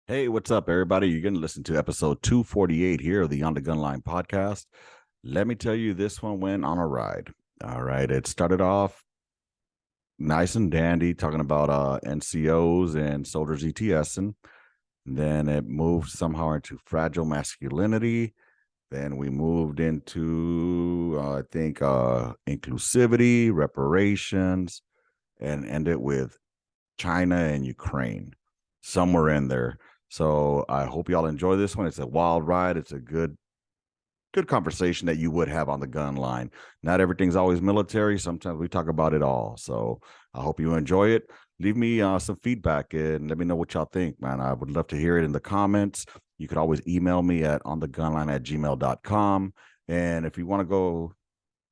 Hey, what's up, everybody? You're going to listen to episode 248 here of the On the Gunline podcast. Let me tell you, this one went on a ride. All right. It started off nice and dandy, talking about NCOs and soldiers ETSing. Then it moved somehow into fragile masculinity. Then we moved into, I think, inclusivity, reparations, and ended with China and Ukraine, somewhere in there. So I hope y'all enjoy this one. It's a wild ride. It's a good conversation that you would have on the gun line. Not everything's always military. Sometimes we talk about it all. So I hope you enjoy it. Leave me some feedback and let me know what y'all think, man. I would love to hear it in the comments. You could always email me at onthegunline@gmail.com. And if you want to go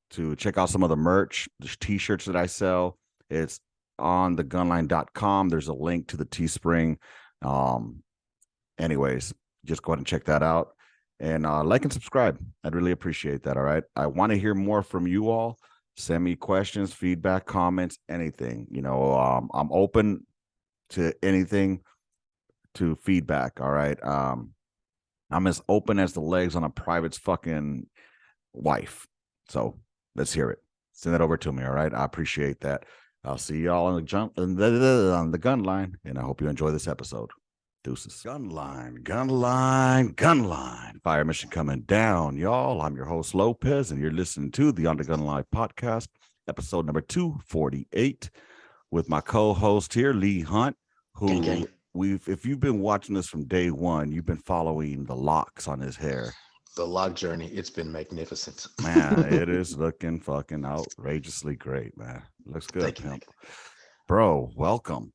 to check out some of the merch, the t-shirts that I sell, it's on thegunline.com. There's a link to the Teespring. Anyways, just go ahead and check that out. And like and subscribe. I'd really appreciate that. All right. I want to hear more from you all. Send me questions, feedback, comments, anything. I'm open to anything, to feedback. All right. I'm as open as the legs on a private's fucking wife. So let's hear it. Send it over to me. All right. I appreciate that. I'll see y'all on the gun line, and I hope you enjoy this episode. Deuces. Gunline. Fire mission coming down, y'all. I'm your host, Lopez, and you're listening to the On the Gun Line podcast, episode number 248, with my co-host here, Lee Hunt, who if you've been watching this from day one, you've been following the locks on his hair. The lock journey, it's been magnificent. Man, it is looking fucking outrageously great, man. Looks good, pimp. Bro, welcome.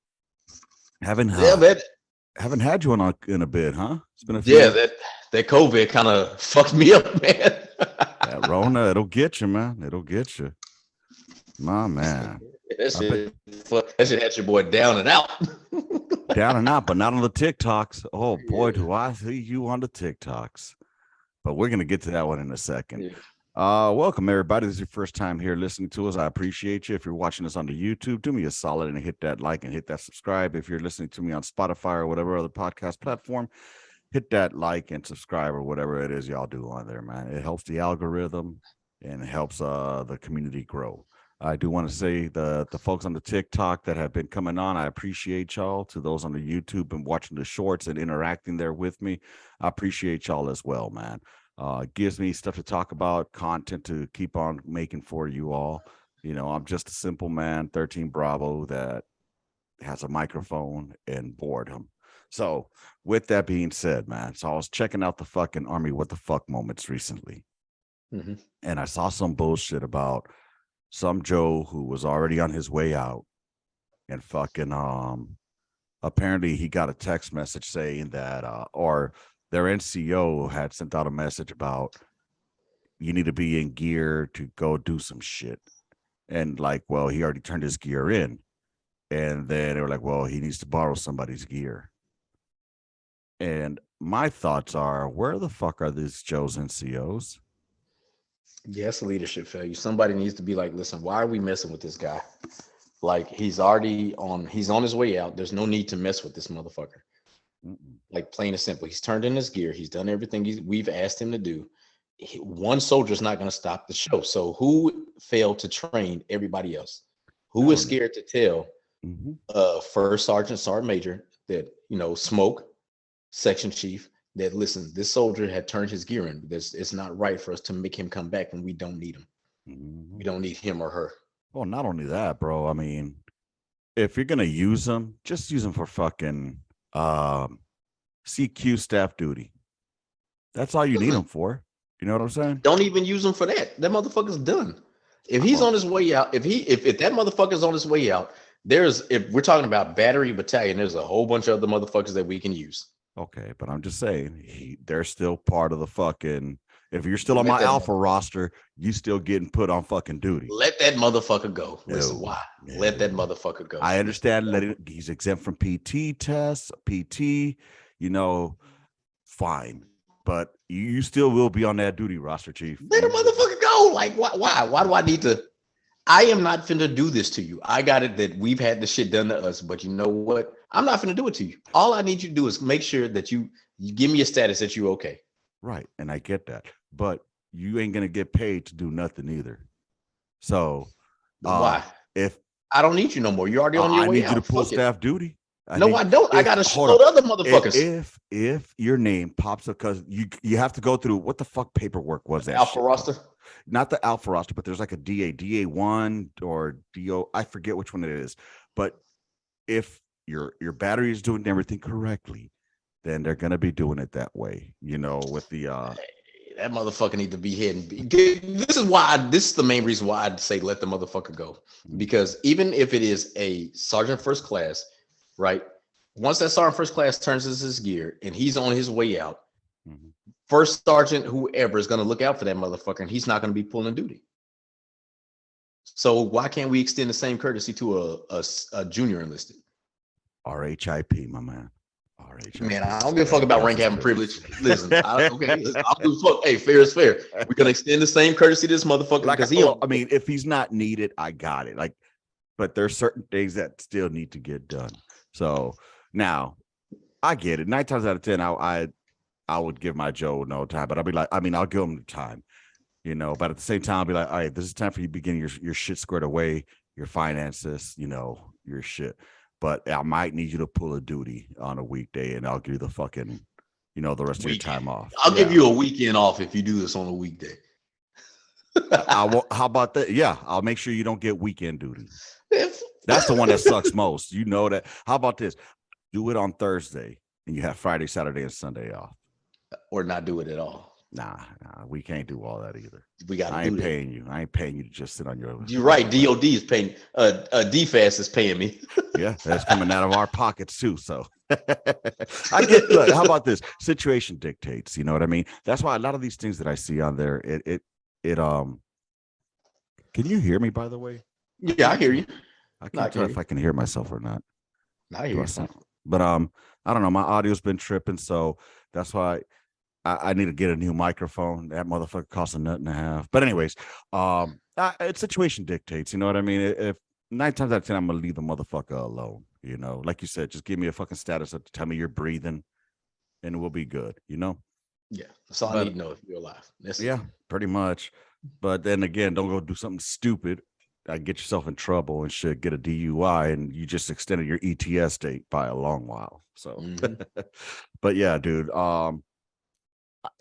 Haven't had you on in a bit, huh? It's been a few years. that COVID kind of fucked me up, man. That Rona, it'll get you, man. It'll get you. My man. That shit had your boy down and out. Down and out, but not on the TikToks. Oh boy, do I see you on the TikToks. But we're gonna get to that one in a second. Yeah. Welcome everybody. This is your first time here listening to us. I appreciate you. If you're watching us on the YouTube, do me a solid and hit that like and hit that subscribe. If you're listening to me on Spotify or whatever other podcast platform, hit that like and subscribe or whatever it is y'all do on there, man. It helps the algorithm and it helps the community grow. I do want to say the folks on the TikTok that have been coming on, I appreciate y'all. To those on the YouTube and watching the shorts and interacting there with me, I appreciate y'all as well, man. Gives me stuff to talk about, content to keep on making for you all. I'm just a simple man, 13 Bravo, that has a microphone and boredom. So with that being said, man, so I was checking out the fucking Army What the Fuck moments recently. Mm-hmm. And I saw some bullshit about some Joe who was already on his way out, and fucking apparently he got a text message saying that or their NCO had sent out a message about you need to be in gear to go do some shit. And like, well, he already turned his gear in. And then they were like, well, he needs to borrow somebody's gear. And my thoughts are, where the fuck are these Joe's NCOs? Yes, leadership failure. Somebody needs to be like, listen, why are we messing with this guy? Like, he's on his way out. There's no need to mess with this motherfucker. Like, plain and simple. He's turned in his gear. He's done everything we've asked him to do. One soldier's not going to stop the show. So who failed to train everybody else? Who is scared to tell first sergeant, sergeant major that, Smoke, section chief, that listen, this soldier had turned his gear in. It's not right for us to make him come back when we don't need him. We don't need him or her. Well, not only that, bro. I mean, if you're gonna use them, just use them for fucking CQ staff duty. That's all you need them for. You know what I'm saying? Don't even use them for that. That motherfucker's done. If he's on his way out, if that motherfucker's on his way out, if we're talking about battery battalion, there's a whole bunch of other motherfuckers that we can use. Okay, but I'm just saying, they're still part of the fucking. If you're still on my alpha roster, you still getting put on fucking duty. Let that motherfucker go. Listen, why? Yeah. Let that motherfucker go. I understand. He's exempt from PT tests, PT. Fine, but you still will be on that duty roster, chief. Let the motherfucker go. Like, why? Why do I need to? I am not finna do this to you. I got it that we've had the shit done to us, but you know what? I'm not going to do it to you. All I need you to do is make sure that you give me a status that you're okay. Right. And I get that. But you ain't going to get paid to do nothing either. So why? If I don't need you no more. You're already on your way out. I need you to pull staff duty. I don't. I got to show other motherfuckers. If your name pops up, because you have to go through, what the fuck paperwork was that? Alpha roster? Not the alpha roster, but there's like a DA1 or DO. I forget which one it is. But if your battery is doing everything correctly, then they're gonna be doing it that way. With the that motherfucker need to be hidden. This is the main reason why I'd say let the motherfucker go. Because even if it is a sergeant first class, right? Once that sergeant first class turns his gear and he's on his way out, first sergeant, whoever, is going to look out for that motherfucker, and he's not going to be pulling duty. So why can't we extend the same courtesy to a junior enlisted? RHIP, my man. RHIP. Man, I don't give a fuck about rank having privilege. Listen, I'll give a fuck. Hey, fair is fair. We're going to extend the same courtesy to this motherfucker. Like, if he's not needed, I got it. Like, but there's certain things that still need to get done. So now I get it. 9 times out of 10, I would give my Joe no time, but I'll be like, I'll give him the time, but at the same time, I'll be like, all right, this is time for you to begin your shit squared away, your finances, your shit. But I might need you to pull a duty on a weekday, and I'll give you the fucking, the rest of your time off. I'll give you a weekend off if you do this on a weekday. How about that? Yeah, I'll make sure you don't get weekend duty. That's the one that sucks most. You know that. How about this? Do it on Thursday, and you have Friday, Saturday, and Sunday off. Or not do it at all. Nah, we can't do all that either. We got. I ain't paying you. I ain't paying you to just sit on your. You're right. DOD is paying. DFAS is paying me. Yeah, that's coming out of our pockets too. So I get. Look, how about this? Situation dictates. You know what I mean? That's why a lot of these things that I see on there. It. Can you hear me? By the way. Yeah, I hear you. I can't tell if I can hear myself or not. I hear you. But I don't know. My audio's been tripping, so that's why I need to get a new microphone. That motherfucker costs $1.50. But anyways, it's situation dictates. You know what I mean? If 9 times out of 10, I'm gonna leave the motherfucker alone. Like you said, just give me a fucking status to tell me you're breathing, and we'll be good. Yeah, that's all I need to know if you're alive. Pretty much. But then again, don't go do something stupid. Get yourself in trouble and shit, get a DUI, and you just extended your ETS date by a long while. So, but yeah, dude,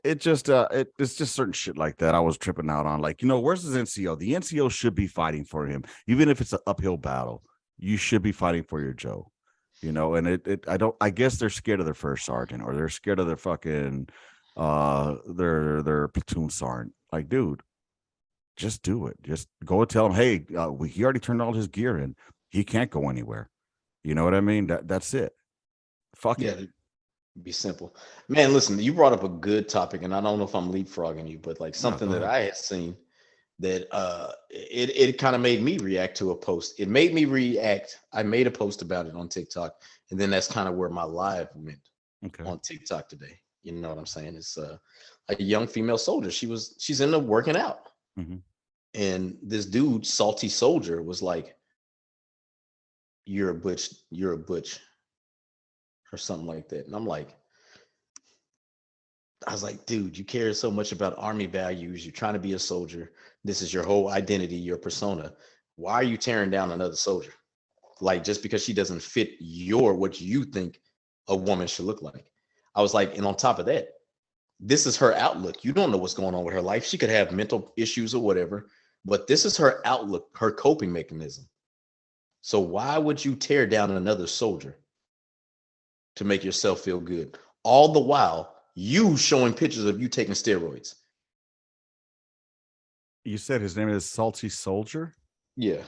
it's just certain shit like that I was tripping out on. Like, where's his NCO? The NCO should be fighting for him, even if it's an uphill battle. You should be fighting for your Joe, and I guess they're scared of their first sergeant, or they're scared of their fucking their platoon sergeant. Like, dude, just do it. Just go and tell him, hey, he already turned all his gear in. He can't go anywhere. You know what I mean? That's it. Fuck it. Be simple. Man, listen, you brought up a good topic, and I don't know if I'm leapfrogging you, but like something that I had seen that it kind of made me react to a post. It made me react. I made a post about it on TikTok, and then that's kind of where my live went on TikTok today. You know what I'm saying? It's a young female soldier. She's into working out. And this dude, Salty Soldier, was like, you're a butch, or something like that. And I was like, dude, you care so much about Army values. You're trying to be a soldier. This is your whole identity, your persona. Why are you tearing down another soldier? Like, just because she doesn't fit what you think a woman should look like. I was like, and on top of that, this is her outlook. You don't know what's going on with her life. She could have mental issues or whatever, but this is her outlook, her coping mechanism. So why would you tear down another soldier to make yourself feel good? All the while, you showing pictures of you taking steroids. You said his name is Salty Soldier? Yeah.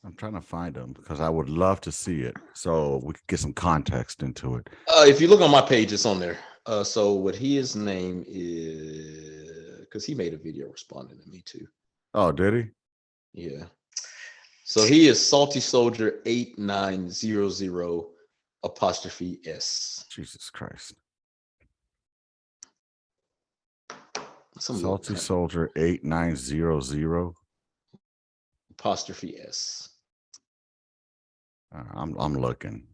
I'm trying to find him because I would love to see it so we could get some context into it. If you look on my page, it's on there. So what his name is, because he made a video responding to me too. Oh, did he? Yeah. So he is Salty Soldier 8900 apostrophe S. Jesus Christ. Salty Soldier 8900 apostrophe S. I'm looking.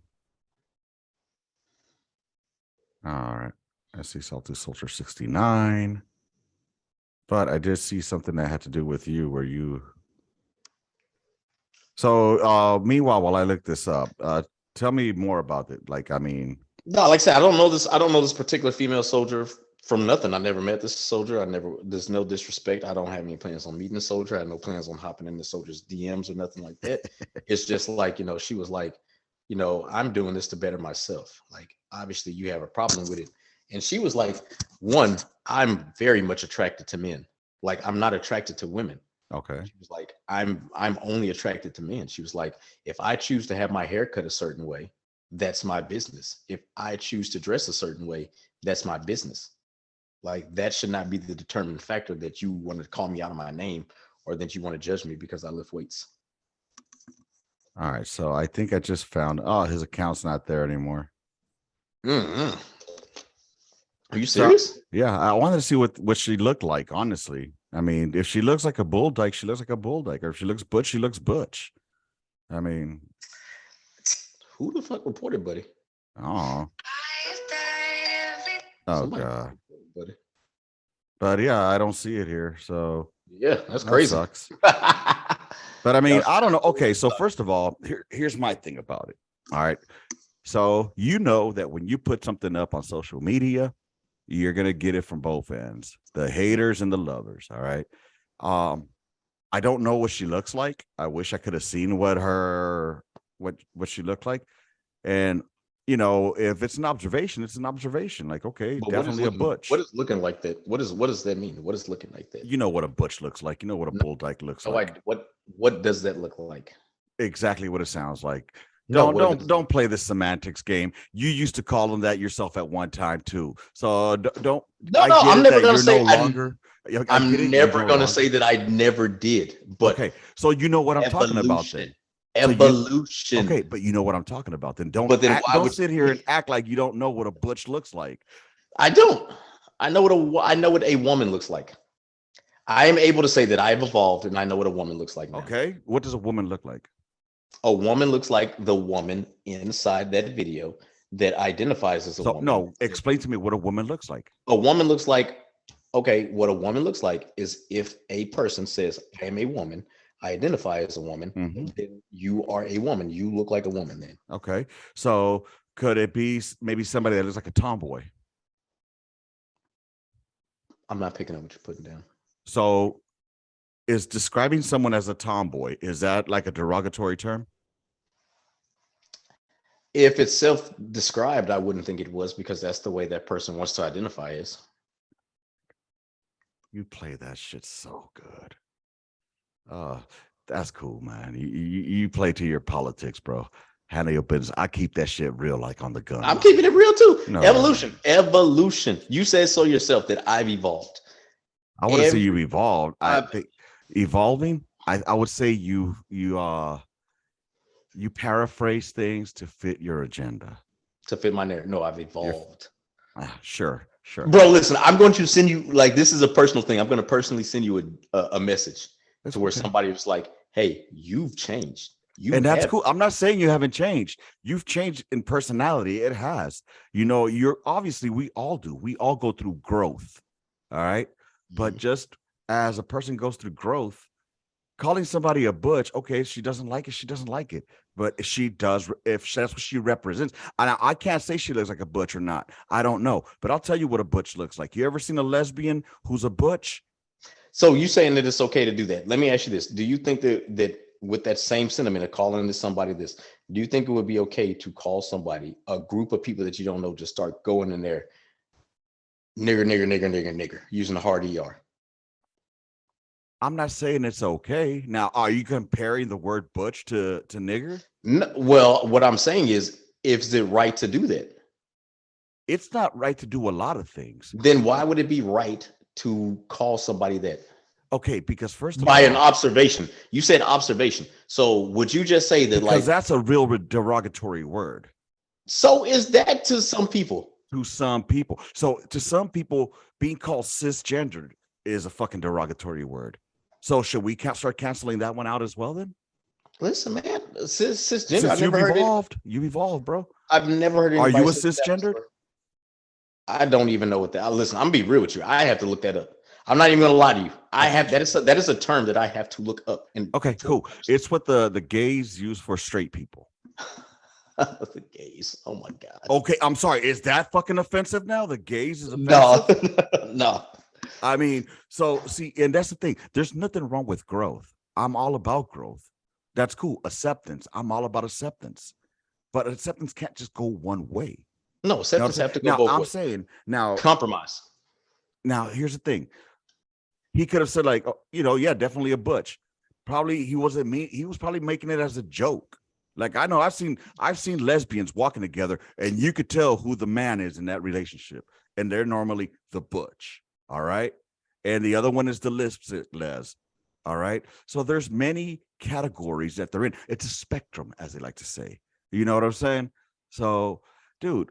All right. I see Salty Soldier 69. But I did see something that had to do with you where you. So meanwhile, while I look this up, tell me more about it. Like, I mean, no, like I said, I don't know this. I don't know this particular female soldier from nothing. I never met this soldier. There's no disrespect. I don't have any plans on meeting the soldier. I have no plans on hopping in the soldier's DMs or nothing like that. It's just like, she was like, I'm doing this to better myself. Like, obviously you have a problem with it. And she was like, one, I'm very much attracted to men. Like, I'm not attracted to women. okay. She was like, I'm only attracted to men. She was like, if I choose to have my hair cut a certain way, that's my business. If I choose to dress a certain way, that's my business. Like, that should not be the determining factor that you want to call me out of my name or that you want to judge me because I lift weights. All right. So I think I just found, his account's not there anymore. Mm-hmm. Are you serious? So, yeah. I wanted to see what she looked like, honestly. I mean, if she looks like a bull dyke, she looks like a bull dyke. Or if she looks butch, she looks butch. I mean, who the fuck reported, buddy? Oh Somebody God. reported, buddy. But yeah, I don't see it here. So yeah, that's crazy. Sucks. But I mean, I don't know. Okay, so first of all, here's my thing about it. All right. So that when you put something up on social media, you're gonna get it from both ends, the haters and the lovers. All right. I don't know what she looks like. I wish I could have seen what she looked like. And if it's an observation, it's an observation. Like, okay, but definitely a butch. What is looking like that? What does that mean? What is looking like that? You know what a butch looks like. You know what a bull dyke looks like. What does that look like? Exactly what it sounds like. Don't play the semantics game. You used to call them that yourself at one time too. So don't. I'm never going to say. I'm never going to say that I never did. But okay, so you know what I'm talking about then. Evolution. Okay, but you know what I'm talking about. Then don't sit here and act like you don't know what a butch looks like. I don't. I know what a woman looks like. I am able to say that I've evolved and I know what a woman looks like now. Okay, what does a woman look like? A woman looks like the woman inside that video that identifies as a woman. No, explain to me what a woman looks like. A woman looks like, what a woman looks like is if a person says, I am a woman, I identify as a woman, then you are a woman. You look like a woman then. Okay. So could it be maybe somebody that looks like a tomboy? I'm not picking up what you're putting down. So is describing someone as a tomboy, is that like a derogatory term? If it's self-described, I wouldn't think it was because that's the way that person wants to identify as. You play that shit so good. That's cool, man. You play to your politics, bro. Handle your business. I keep that shit real, like on the gun. I'm keeping it real too. No. Evolution. You said so yourself that I've evolved. I want to say you evolved. I think evolving. I would say you paraphrase things to fit your agenda. To fit my narrative. No, I've evolved. Sure. Bro, listen. I'm going to send you this is a personal thing. I'm going to personally send you a message. That's to where somebody was like, hey, you've changed. That's cool. I'm not saying you haven't changed. You've changed in personality. It has. You're obviously, we all do. We all go through growth. All right. But just as a person goes through growth, calling somebody a butch, okay, she doesn't like it. She doesn't like it. But if she does, if that's what she represents, and I can't say she looks like a butch or not. I don't know. But I'll tell you what a butch looks like. You ever seen a lesbian who's a butch? So you saying that it's okay to do that? Let me ask you this: do you think that with that same sentiment of calling to somebody this, do you think it would be okay to call somebody, a group of people that you don't know, just start going in there, nigger, using a hard ER? I'm not saying it's okay. Now, are you comparing the word butch to nigger? No, well, what I'm saying is it right to do that? It's not right to do a lot of things. Then why would it be right to call somebody that? Okay, because first of all, by an observation, you said observation. So would you just say that because that's a real derogatory word? So is that to some people? To some people. So to some people, being called cisgendered is a fucking derogatory word. So should we start canceling that one out as well then? Listen, man, cisgender. Since I've you've never heard it. evolved, bro. I've never heard Are anybody. you a say that cisgendered? before. I don't even know what that. Listen, I'm gonna be real with you. I have to look that up. I'm not even gonna lie to you. That is a term that I have to look up. And okay, cool. It's what the gays use for straight people. The gays. Oh my god. Okay, I'm sorry. Is that fucking offensive now? The gays is offensive? No, no. I mean, so see, and that's the thing. There's nothing wrong with growth. I'm all about growth. That's cool. Acceptance. I'm all about acceptance. But acceptance can't just go one way. No, acceptance have to go now, both I'm ways. saying now Compromise. Now, here's the thing. He could have said, like, oh, yeah, definitely a butch. Probably he wasn't mean. He was probably making it as a joke. Like, I know I've seen lesbians walking together, and you could tell who the man is in that relationship. And they're normally the butch. All right. And the other one is the les. All right. So there's many categories that they're in. It's a spectrum, as they like to say. You know what I'm saying? So, dude,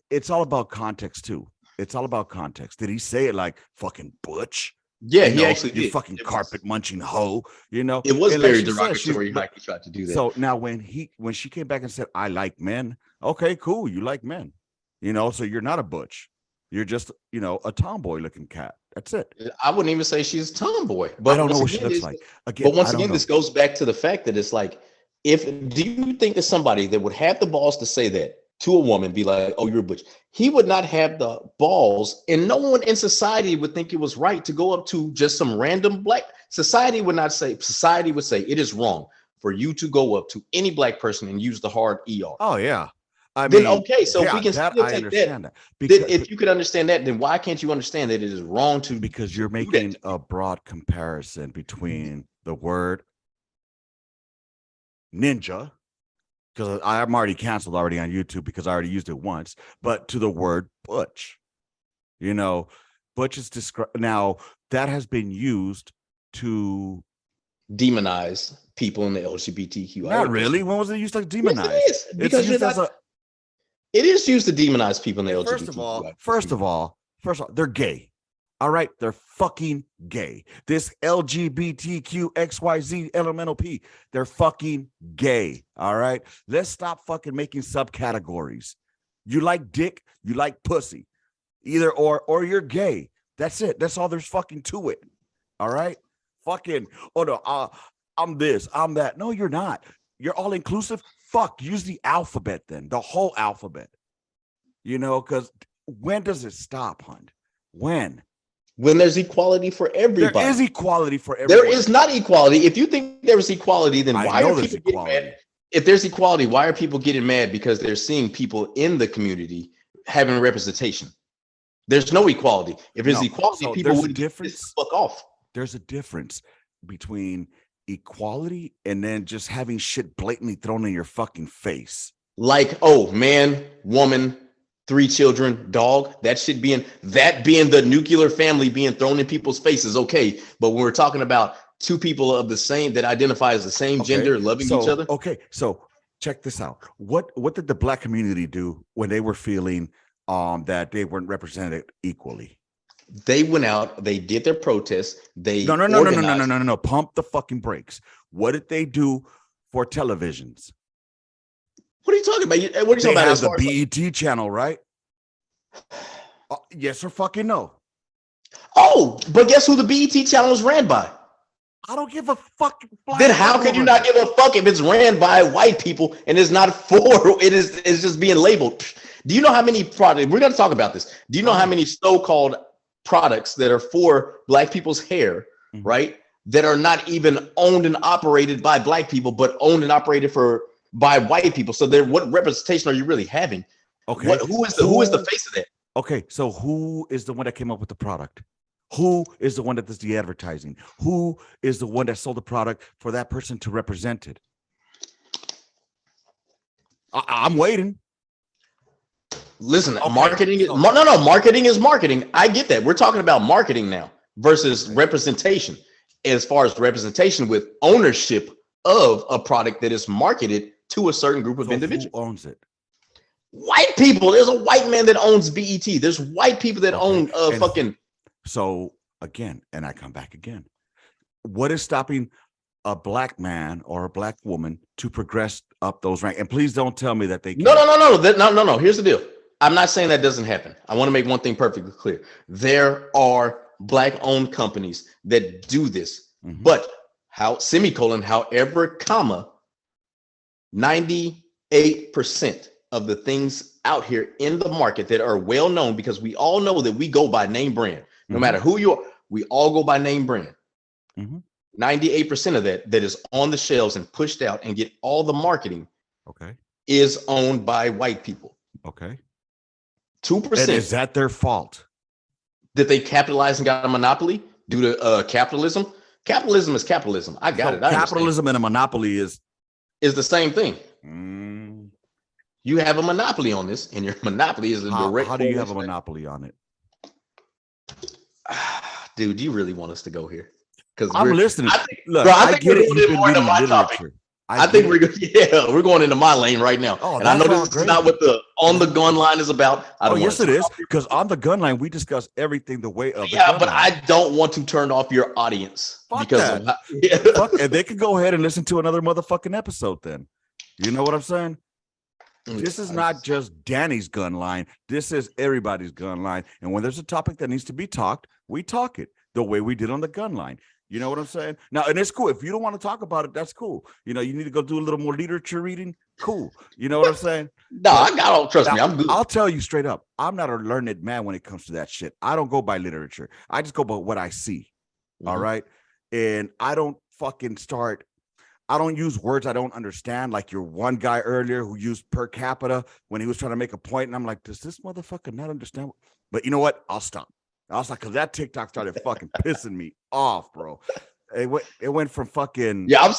it's all about context too. It's all about context. Did he say it like fucking butch? Yeah, he actually you did. fucking carpet munching hoe. It was very derogatory. Like he tried to do that. So now when she came back and said, "I like men," okay, cool. You like men, so you're not a butch. You're just a tomboy looking cat. That's it. I wouldn't even say she's a tomboy. But I don't know what she looks like. Again, but once again, this goes back to the fact that it's like, do you think that somebody that would have the balls to say that to a woman, be like, "Oh, you're a butch," he would not have the balls, and no one in society would think it was right to go up to just some random black. Society would say it is wrong for you to go up to any black person and use the hard ER. Oh yeah. I mean, then okay, so if we can still take that, because if you could understand that, then why can't you understand that it is wrong to? Because you're making a broad comparison between the word ninja, because I'm already canceled already on YouTube because I already used it once, but to the word butch. Butch is now that has been used to demonize people in the LGBTQ. Not really. When was it used to demonize? Yes, it is. Because it is used to demonize people in the LGBTQ. First of all, they're gay. All right, they're fucking gay. This LGBTQ XYZ elemental P, they're fucking gay. All right, let's stop fucking making subcategories. You like dick, you like pussy, either or you're gay. That's it. That's all there's fucking to it. All right, fucking. Oh no, I'm this, I'm that. No, you're not. You're all inclusive. Fuck, use the alphabet then, the whole alphabet. Because when does it stop, Hunt? When there's equality for everybody. There is equality for everybody. There is not equality. If you think there is equality, then why are people getting mad? If there's equality, why are people getting mad? Because they're seeing people in the community having representation. There's no equality. If there's equality, people would fuck off. There's a difference between equality and then just having shit blatantly thrown in your fucking face. Like, oh, man, woman, 3 children, dog, that being the nuclear family being thrown in people's faces. Okay. But when we're talking about 2 people of the same that identify as the same gender, loving each other. Okay. So check this out. What did the black community do when they were feeling that they weren't represented equally? They went out, they did their protests. No. Pump the fucking brakes. What did they do for televisions? What are you talking about? What are you talking about? The BET channel, right? Yes or fucking no? Oh, but guess who the BET channel is ran by? I don't give a fuck. Then how can you not give a fuck if it's ran by white people and it's not it's just being labeled? Do you know how many products, we're going to talk about this. Do you know how many so-called products that are for black people's hair, right? That are not even owned and operated by black people, but owned and operated by white people. So what representation are you really having? Okay. Who is the face of that? Okay. So who is the one that came up with the product? Who is the one that does the advertising? Who is the one that sold the product for that person to represent it? I'm waiting. Listen, marketing is marketing is marketing. I get that. We're talking about marketing now versus representation. As far as representation with ownership of a product that is marketed to a certain group of individuals. Who owns it? White people. There's a white man that owns BET. There's white people that own fucking. So again, and I come back again. What is stopping a black man or a black woman to progress up those ranks. And please don't tell me that they can't. No. Here's the deal. I'm not saying that doesn't happen. I want to make one thing perfectly clear. There are black-owned companies that do this, but however, comma, 98% of the things out here in the market that are well known, because we all know that we go by name brand. No matter who you are, we all go by name brand. 98% of that is on the shelves and pushed out and get all the marketing is owned by white people. 2%. And is that their fault? That they capitalized and got a monopoly due to capitalism? Capitalism is capitalism. I got it. Capitalism and a monopoly is the same thing. You have a monopoly on this, and your monopoly is a direct. How do you have a monopoly on it? Dude, you really want us to go here? Because I'm listening. I think we're going more into my topic. I think we're going into my lane right now. And I know this is not what the On the Gun Line is about. Yes, it is. Because on the Gun Line, we discuss everything the way of the gun but line. I don't want to turn off your audience. Fuck and they could go ahead and listen to another motherfucking episode then. You know what I'm saying? This is not just Danny's gun line. This is everybody's gun line. And when there's a topic that needs to be talked, we talk it the way we did on the gun line. You know what I'm saying? Now, and it's cool. If you don't want to talk about it, that's cool. You know, you need to go do a little more literature reading. Cool. You know what I'm saying? Trust me, I'm good. I'll tell you straight up. I'm not a learned man when it comes to that shit. I don't go by literature. I just go by what I see. All right. And I don't use words I don't understand. Like your one guy earlier who used per capita when he was trying to make a point. And I'm like, does this motherfucker not understand? But you know what? I'll stop. I was like, because that TikTok started fucking pissing me off, bro. It went from fucking. Yeah,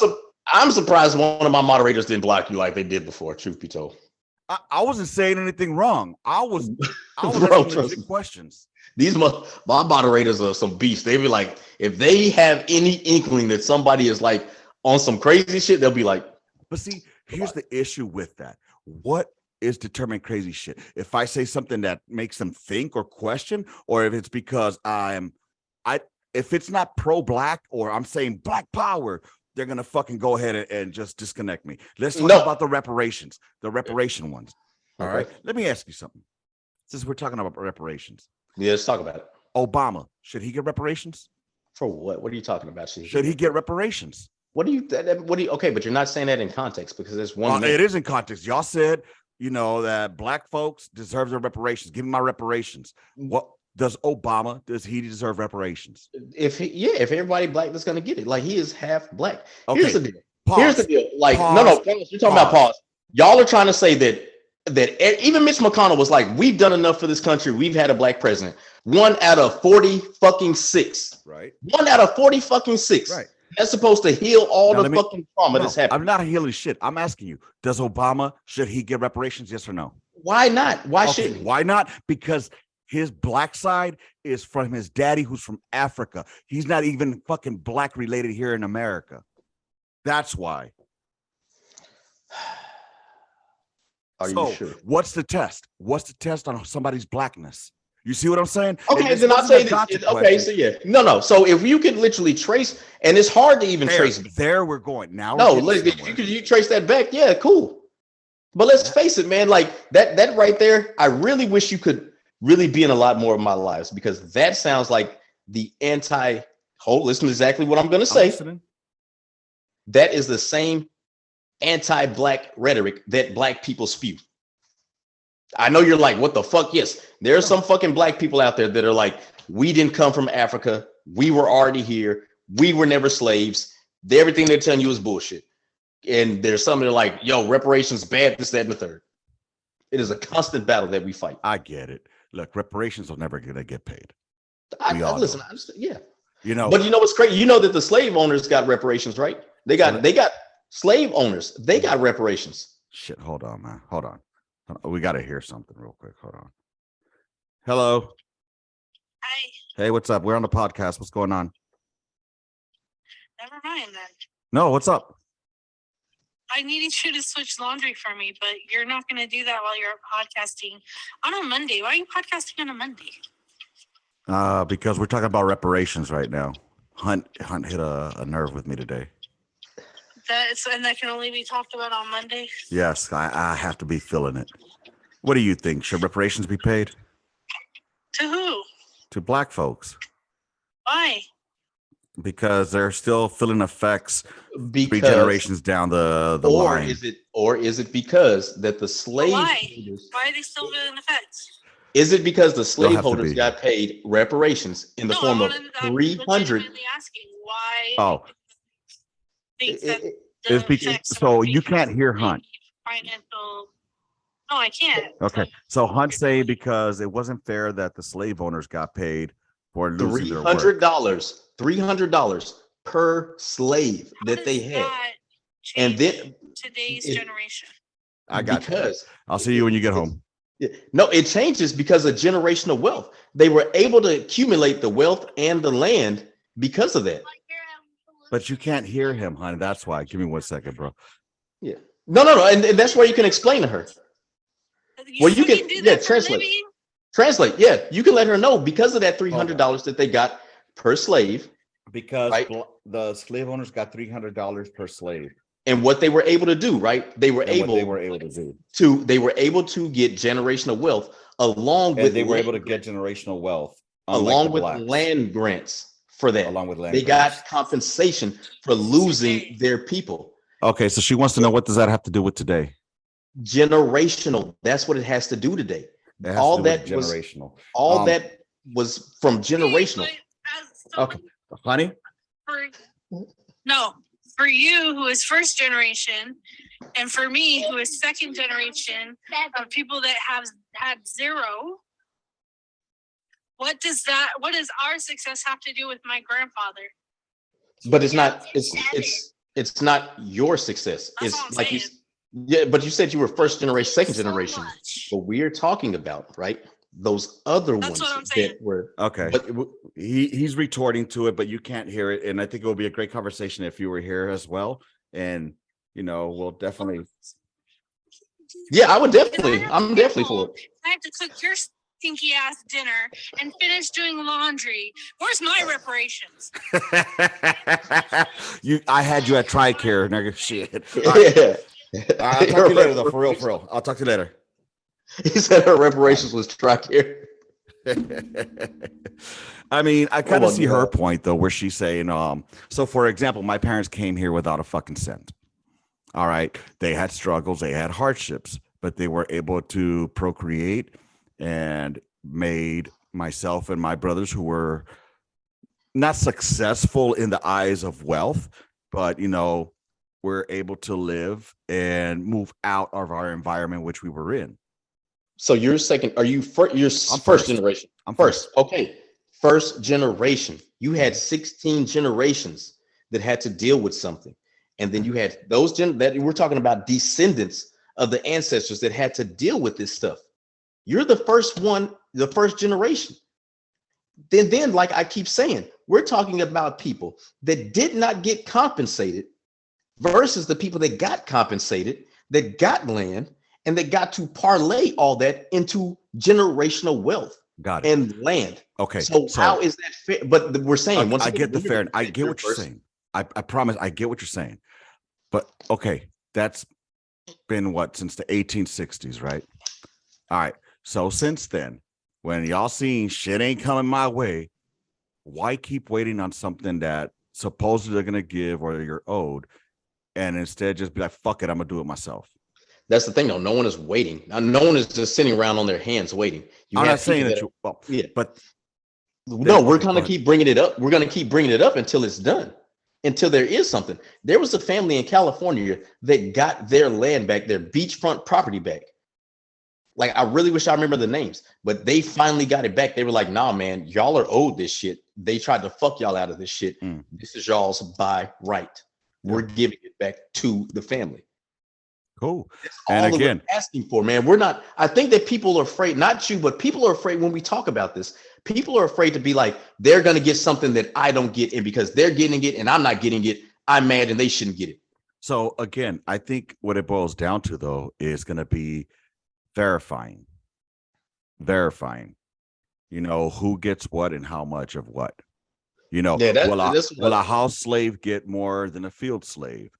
I'm surprised one of my moderators didn't block you like they did before. Truth be told, I wasn't saying anything wrong. I was asking questions. My moderators are some beasts. They be like, if they have any inkling that somebody is like on some crazy shit, they'll be like. But see, here's the issue with that. What is determined crazy shit? If I say something that makes them think or question, or if it's because if it's not pro-black or I'm saying black power, they're gonna fucking go ahead and just disconnect me. Let's talk about the reparations, the reparation ones. All right. Let me ask you something. Since we're talking about reparations. Yeah, let's talk about it. Obama, should he get reparations? For what? What are you talking about? Should he get reparations? Okay, but you're not saying that in context because there's one. It is in context. Y'all said, you know, that black folks deserve their reparations. Give me my reparations. What does he deserve reparations? If everybody black that's gonna get it, like he is half black. Okay. Here's the deal. Like, pause. You're talking about pause. Y'all are trying to say that even Mitch McConnell was like, we've done enough for this country. We've had a black president. 1 out of 40 fucking 6. Right. 1 out of 40 fucking 6. Right. That's supposed to heal all fucking trauma that's happened. I'm not healing shit. I'm asking you, should he get reparations? Yes or no? Why not? Why shouldn't he? Why not? Because his black side is from his daddy who's from Africa. He's not even fucking black related here in America. That's why. Are you sure? What's the test? What's the test on somebody's blackness? You see what I'm saying? Okay, then I'll say this. Okay, so yeah. No. So if you could literally trace, and it's hard to even trace. There we're going. Now you trace that back. Yeah, cool. But let's face it, man, like that right there, I really wish you could really be in a lot more of my lives because that sounds like the listen to exactly what I'm going to say. That is the same anti-black rhetoric that black people spew. I know you're like, what the fuck? Yes, there are some fucking black people out there that are like, we didn't come from Africa. We were already here. We were never slaves. Everything they're telling you is bullshit. And there's some that are like, yo, reparations bad, this, that, and the third. It is a constant battle that we fight. I get it. Look, reparations are never going to get paid. Yeah. You know, but you know what's crazy? You know that the slave owners got reparations, right? They got slave owners. They got reparations. Shit, hold on, man. Hold on. We got to hear something real quick. Hold on. Hello. Hi. Hey, what's up? We're on the podcast. What's going on? Never mind then. No, what's up? I needed you to switch laundry for me, but you're not going to do that while you're podcasting on a Monday. Why are you podcasting on a Monday? Because we're talking about reparations right now. Hunt hit a nerve with me today. that can only be talked about on Monday. Yes, I have to be feeling it. What do you think? Should reparations be paid? To who? To black folks. Why? Because they're still feeling effects because 3 generations down the line. Is it because that the slave holders, why are they still feeling effects? Is it because the slaveholders got paid reparations in the form of 300? I'm asking why. Oh, so you can't hear Hunt. Financial. No, I can't. Okay, so Hunt say because it wasn't fair that the slave owners got paid for losing their work. $300 per slave that they had, and then today's generation. I got you. I'll see you when you get home. No, it changes because of generational wealth. They were able to accumulate the wealth and the land because of that. But you can't hear him, honey. That's why. Give me 1 second, bro. Yeah. No. And that's where you can explain to her. Well, you can translate. Yeah, you can let her know because of that $300 that they got per slave. Because the slave owners got $300 per slave. And what they were able to do, right? They were able to get generational wealth along with generational wealth along with land grants for that. They got compensation for losing their people. Okay, so she wants to know, what does that have to do with today? Generational. That's what it has to do today. All that generational. That was from generational. Okay, honey. For you, who is first generation, and for me, who is second generation of people that have had zero. What does our success have to do with my grandfather? But it's not. It's not your success. It's like but you said you were first generation, second generation. But we're talking about, right, those other ones that were okay. But he's retorting to it, but you can't hear it. And I think it would be a great conversation if you were here as well. And we'll definitely. Yeah, I'm definitely for it. I have to cook your stinky ass dinner and finish doing laundry. Where's my reparations? I had you at TRICARE, nigga. Shit. Right. I'll talk to you later, though. For real. I'll talk to you later. He said her reparations was TRICARE. I mean, I kind of see her point, though, where she's saying, so for example, my parents came here without a fucking cent. All right. They had struggles, they had hardships, but they were able to procreate and made myself and my brothers, who were not successful in the eyes of wealth, but, we're able to live and move out of our environment, which we were in. So you're second. Are you first? You're first generation. I'm first. Okay. First generation. You had 16 generations that had to deal with something. And then you had those that we're talking about, descendants of the ancestors that had to deal with this stuff. You're the first one, the first generation. Then, like I keep saying, we're talking about people that did not get compensated versus the people that got compensated, that got land, and that got to parlay all that into generational wealth. Got it. And land. Okay. So how is that fair? But we're saying, I get the fair. I get what you're saying. I promise I get what you're saying. But okay, that's been since the 1860s, right? All right. So since then, when y'all seen shit ain't coming my way, why keep waiting on something that supposedly they're gonna give or you're owed, and instead just be like, fuck it, I'm gonna do it myself? That's the thing, though. No one is waiting. No one is just sitting around on their hands waiting. I'm not saying that but no, we're gonna keep bringing it up. We're gonna keep bringing it up until it's done, until there is something. There was a family in California that got their land back, their beachfront property back. Like, I really wish I remember the names, but they finally got it back. They were like, nah, man, y'all are owed this shit. They tried to fuck y'all out of this shit. This is y'all's by right. We're giving it back to the family. Cool. That's and all again, we're asking for, man. We're not. I think that people are afraid, not you, but people are afraid when we talk about this. People are afraid to be like, they're going to get something that I don't get. And because they're getting it and I'm not getting it, I'm mad and they shouldn't get it. So again, I think what it boils down to, though, is going to be verifying, who gets what and how much of what. Will a house slave get more than a field slave?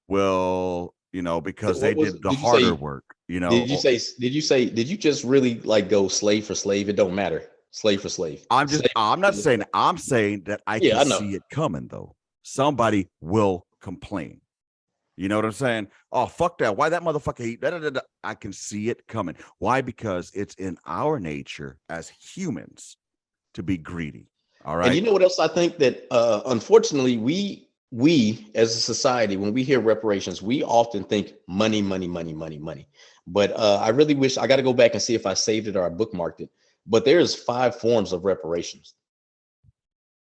will, because they did the harder work, Did you just really like go slave for slave? It don't matter. Slave for slave. I'm saying that I can see it coming though. Somebody will complain. You know what I'm saying? Oh, fuck that. Why that motherfucker eat? I can see it coming. Why? Because it's in our nature as humans to be greedy. All right. And you know what else I think that unfortunately we as a society, when we hear reparations, we often think money, money, money, money, money. But I really wish I got to go back and see if I saved it or I bookmarked it. But there's 5 forms of reparations.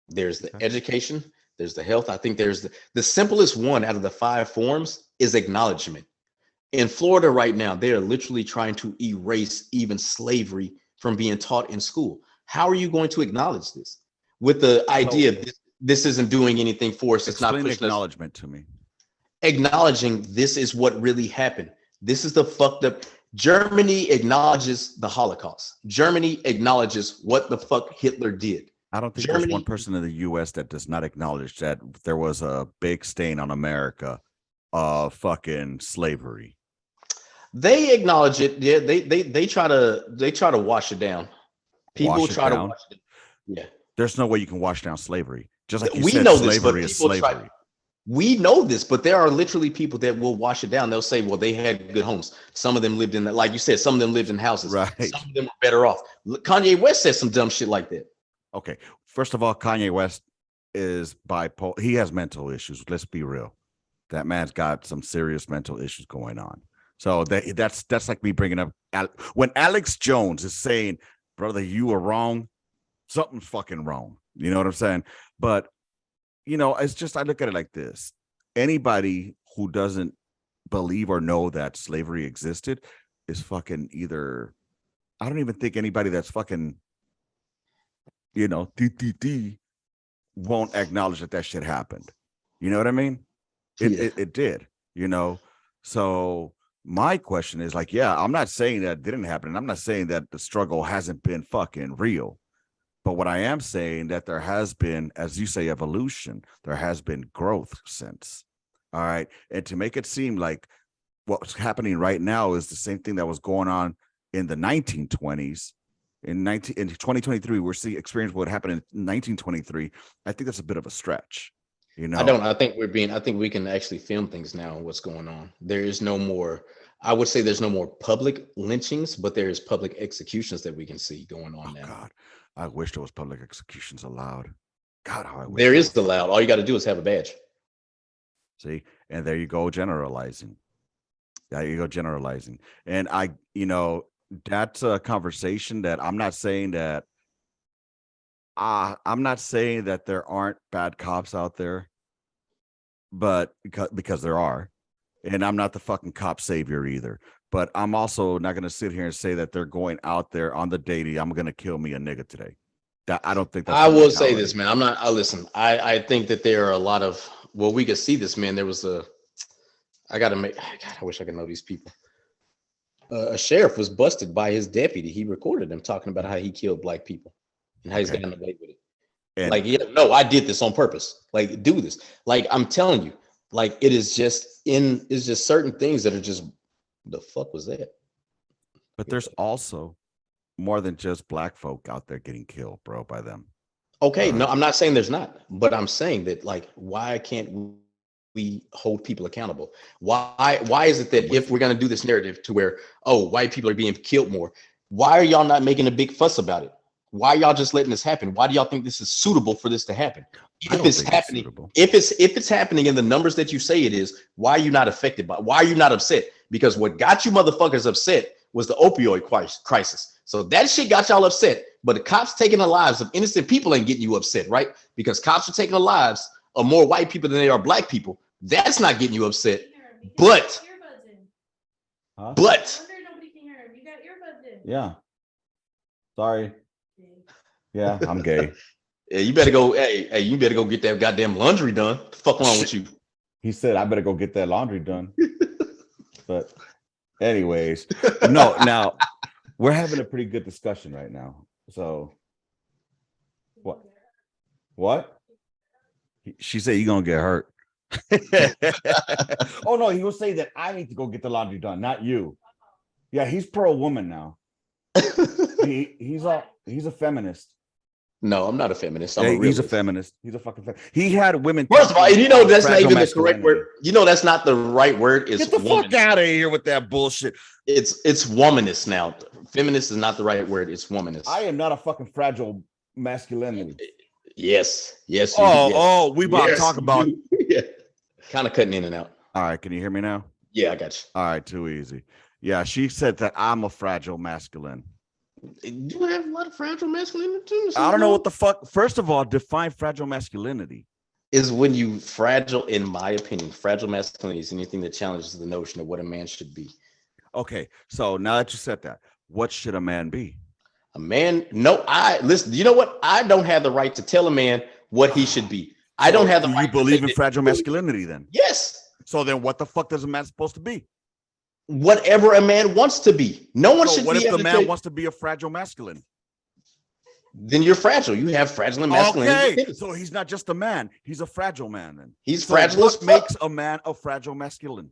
There's the education, there's the health. I think there's the simplest one out of the 5 forms is acknowledgement. In Florida right now, they are literally trying to erase even slavery from being taught in school. How are you going to acknowledge this? With the idea this isn't doing anything for us. It's not pushing acknowledgement to me. Acknowledging this is what really happened. This is the fucked up. Germany acknowledges the Holocaust. Germany acknowledges what the fuck Hitler did. I don't think there's one person in the U.S. that does not acknowledge that there was a big stain on America of fucking slavery. They acknowledge it. Yeah, they try to wash it down. People try to wash it down. Yeah. There's no way you can wash down slavery. Just like we know slavery is slavery. We know this, but there are literally people that will wash it down. They'll say, well, they had good homes. Some of them lived in that, like you said, some of them lived in houses. Right. Some of them were better off. Kanye West said some dumb shit like that. Okay. First of all, Kanye West is bipolar. He has mental issues. Let's be real. That man's got some serious mental issues going on. So that's like me bringing up when Alex Jones is saying, brother, you are wrong. Something's fucking wrong. You know what I'm saying? But, it's just, I look at it like this. Anybody who doesn't believe or know that slavery existed is fucking either, I don't even think anybody that's fucking, won't acknowledge that shit happened. You know what I mean? It did, So my question is like, yeah, I'm not saying that didn't happen. And I'm not saying that the struggle hasn't been fucking real. But what I am saying that there has been, as you say, evolution, there has been growth since. All right. And to make it seem like what's happening right now is the same thing that was going on in the 1920s. In 2023, we're seeing experience what happened in 1923. I think that's a bit of a stretch. I think we can actually film things now on what's going on. There is no more, I would say there's no more public lynchings, but there's public executions that we can see going on now. God. I wish there was public executions allowed. God, how I wish there is allowed. All you got to do is have a badge. See, and there you go, generalizing. And that's a conversation that I'm not saying that there aren't bad cops out there, but because there are, and I'm not the fucking cop savior either. But I'm also not going to sit here and say that they're going out there on the daily. I'm going to kill me a nigga today. I don't think that's. I will say this, man. I'm not. Listen. I think that there are a lot of. Well, we could see this, man. There was a. I got to make. God, I wish I could know these people. A sheriff was busted by his deputy. He recorded him talking about how he killed black people and how he's gotten away with it. And no, I did this on purpose. Like, do this. Like, I'm telling you. Like, it's just certain things that are just. The fuck was that? But there's also more than just black folk out there getting killed, bro, by them. Okay, no, I'm not saying there's not, but I'm saying that, like, why can't we hold people accountable? Why is it that if we're going to do this narrative to where, oh, white people are being killed more, why are y'all not making a big fuss about it? Why are y'all just letting this happen? Why do y'all think this is suitable for this to happen? If it's happening, if it's happening in the numbers that you say it is, why are you not affected by it? Why are you not upset? Because what got you motherfuckers upset was the opioid crisis. So that shit got y'all upset. But the cops taking the lives of innocent people ain't getting you upset, right? Because cops are taking the lives of more white people than they are black people. That's not getting you upset. But yeah. Sorry. Yeah, I'm gay. Yeah, you better go. Hey, you better go get that goddamn laundry done. What the fuck wrong with you? He said I better go get that laundry done. But anyways, no, now we're having a pretty good discussion right now. So what? She said you're gonna get hurt. Oh no, he will say that I need to go get the laundry done, not you. Yeah, he's pro woman now. He's a feminist. No, I'm not a feminist. I'm Yeah, a he's a realist. feminist. He's a fucking feminist. He had women. First of all, and you know that's not even the correct masculinity. word. You know that's not the right word. It's get the womanist. fuck out of here with that bullshit. It's womanist now. Feminist is not the right word. It's womanist. I am not a fucking fragile masculinity. Yes. Yes. Oh, we about to talk about. Yeah. Kind of cutting in and out. All right, can you hear me now? Yeah, I got you. All right, too easy. Yeah, she said that I'm a fragile masculine. Do you have a lot of fragile masculinity? I don't know what the fuck. First of all, define fragile masculinity. Is when you fragile, in my opinion, fragile masculinity is anything that challenges the notion of what a man should be. Okay, so now that you said that, what should a man be? A man, no, listen, you know what? I don't have the right to tell a man what he should be. I don't have the right. You believe in fragile masculinity then? Yes. So then what the fuck does a man supposed to be? Whatever a man wants to be. No one should be. What if the man wants to be a fragile masculine? Then you're fragile. You have fragile and masculine. Okay, so he's not just a man. He's a fragile man then. He's fragile. What makes a man a fragile masculine?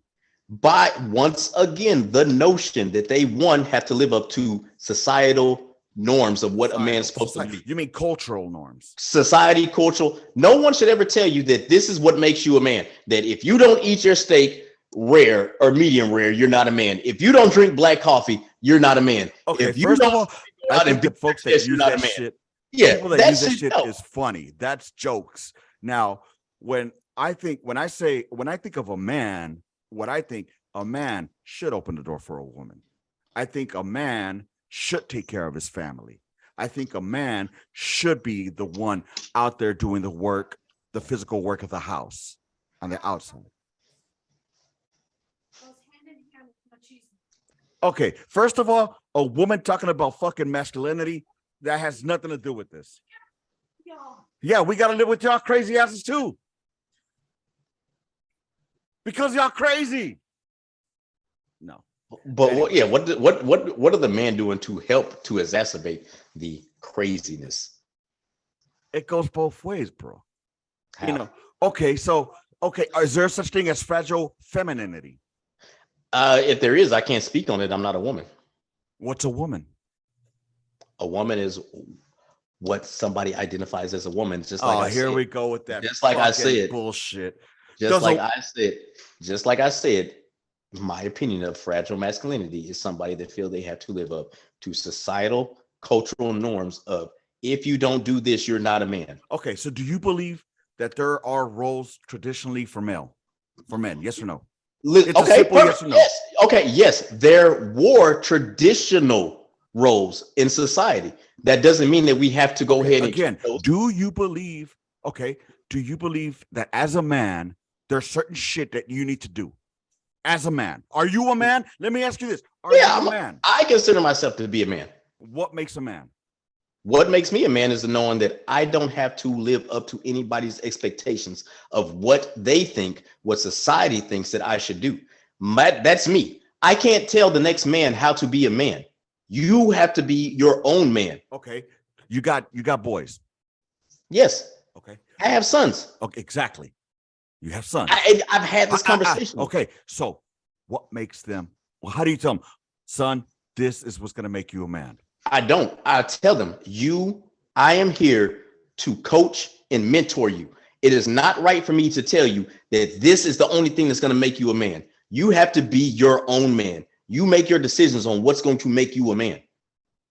By once again, the notion that they have to live up to societal norms of what a man's supposed to be. You mean cultural norms? Society, cultural. No one should ever tell you that this is what makes you a man. That if you don't eat your steak rare or medium rare, you're not a man. If you don't drink black coffee, you're not a man. Okay, if you first of all, I think that folks that use that shit, people that use that shit is funny. That's jokes. Now, when I think of a man, what I think a man should open the door for a woman. I think a man should take care of his family. I think a man should be the one out there doing the work, the physical work of the house on the outside. Okay, first of all, a woman talking about fucking masculinity, that has nothing to do with this. Yeah, we got to live with y'all crazy asses too. Because y'all crazy. No. But what are the men doing to help to exacerbate the craziness? It goes both ways, bro. How? You know, okay, is there such thing as fragile femininity? If there is, I can't speak on it. I'm not a woman. What's a woman? A woman is what somebody identifies as a woman. Just like here we go with that. Just like I said, bullshit. Just like I said, my opinion of fragile masculinity is somebody that feel they have to live up to societal, cultural norms of if you don't do this, you're not a man. Okay, so do you believe that there are roles traditionally for men? Yes or no? Okay, yes or no. Yes. Okay, yes, there were traditional roles in society. That doesn't mean that we have to go ahead and again. Do you believe that as a man, there's certain shit that you need to do? As a man, are you a man? Let me ask you this: Are you a man? I consider myself to be a man. What makes a man? What makes me a man is the knowing that I don't have to live up to anybody's expectations of what they think, what society thinks that I should do. That's me. I can't tell the next man how to be a man. You have to be your own man. Okay. You got boys. Yes. Okay. I have sons. Okay, exactly. You have sons. I've had this conversation. Okay. So what makes them? Well, how do you tell them, son, this is what's going to make you a man? I don't. I tell them, I am here to coach and mentor you. It is not right for me to tell you that this is the only thing that's going to make you a man. You have to be your own man. You make your decisions on what's going to make you a man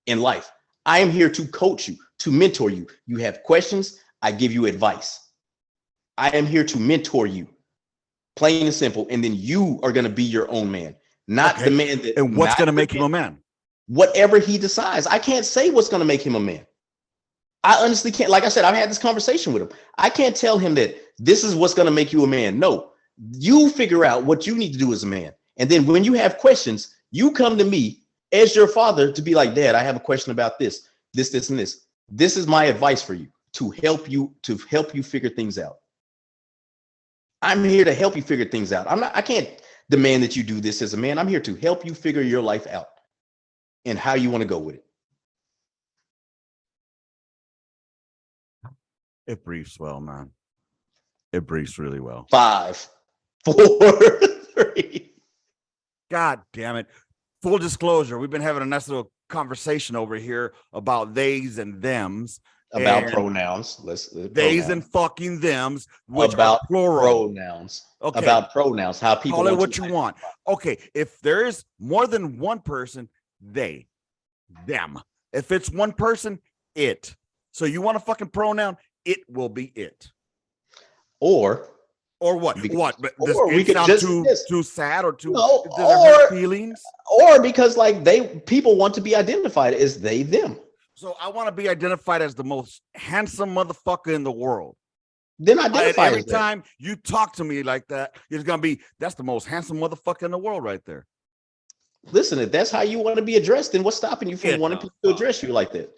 in life. I am here to coach you, to mentor you. You have questions, I give you advice. I am here to mentor you, plain and simple. And then you are going to be your own man, not the man that. And what's going to make him a man? Whatever he decides. I can't say what's going to make him a man. I honestly can't. Like I said, I've had this conversation with him. I can't tell him that this is what's going to make you a man. No, you figure out what you need to do as a man. And then when you have questions, you come to me as your father to be like, Dad, I have a question about this, and this. This is my advice for you to help you figure things out. I'm here to help you figure things out. I can't demand that you do this as a man. I'm here to help you figure your life out and how you want to go with it. It briefs well, man. It breathes really well. 5, 4, 3. God damn it. Full disclosure, we've been having a nice little conversation over here about theys and thems. About pronouns. Theys and fucking thems, which about are plural. Pronouns. Okay. About pronouns. How people call it what you want. Okay. If there is more than one person, they, them. If it's one person, it. So you want a fucking pronoun, it will be it. Or what? What? But does or we it could sound just too sad or too no, does it hurt feelings? Or because like people want to be identified as they, them. So I want to be identified as the most handsome motherfucker in the world. Then identify every time you talk to me like that, it's gonna be that's the most handsome motherfucker in the world right there. Listen, if that's how you want to be addressed, then what's stopping you from wanting people to address you like that?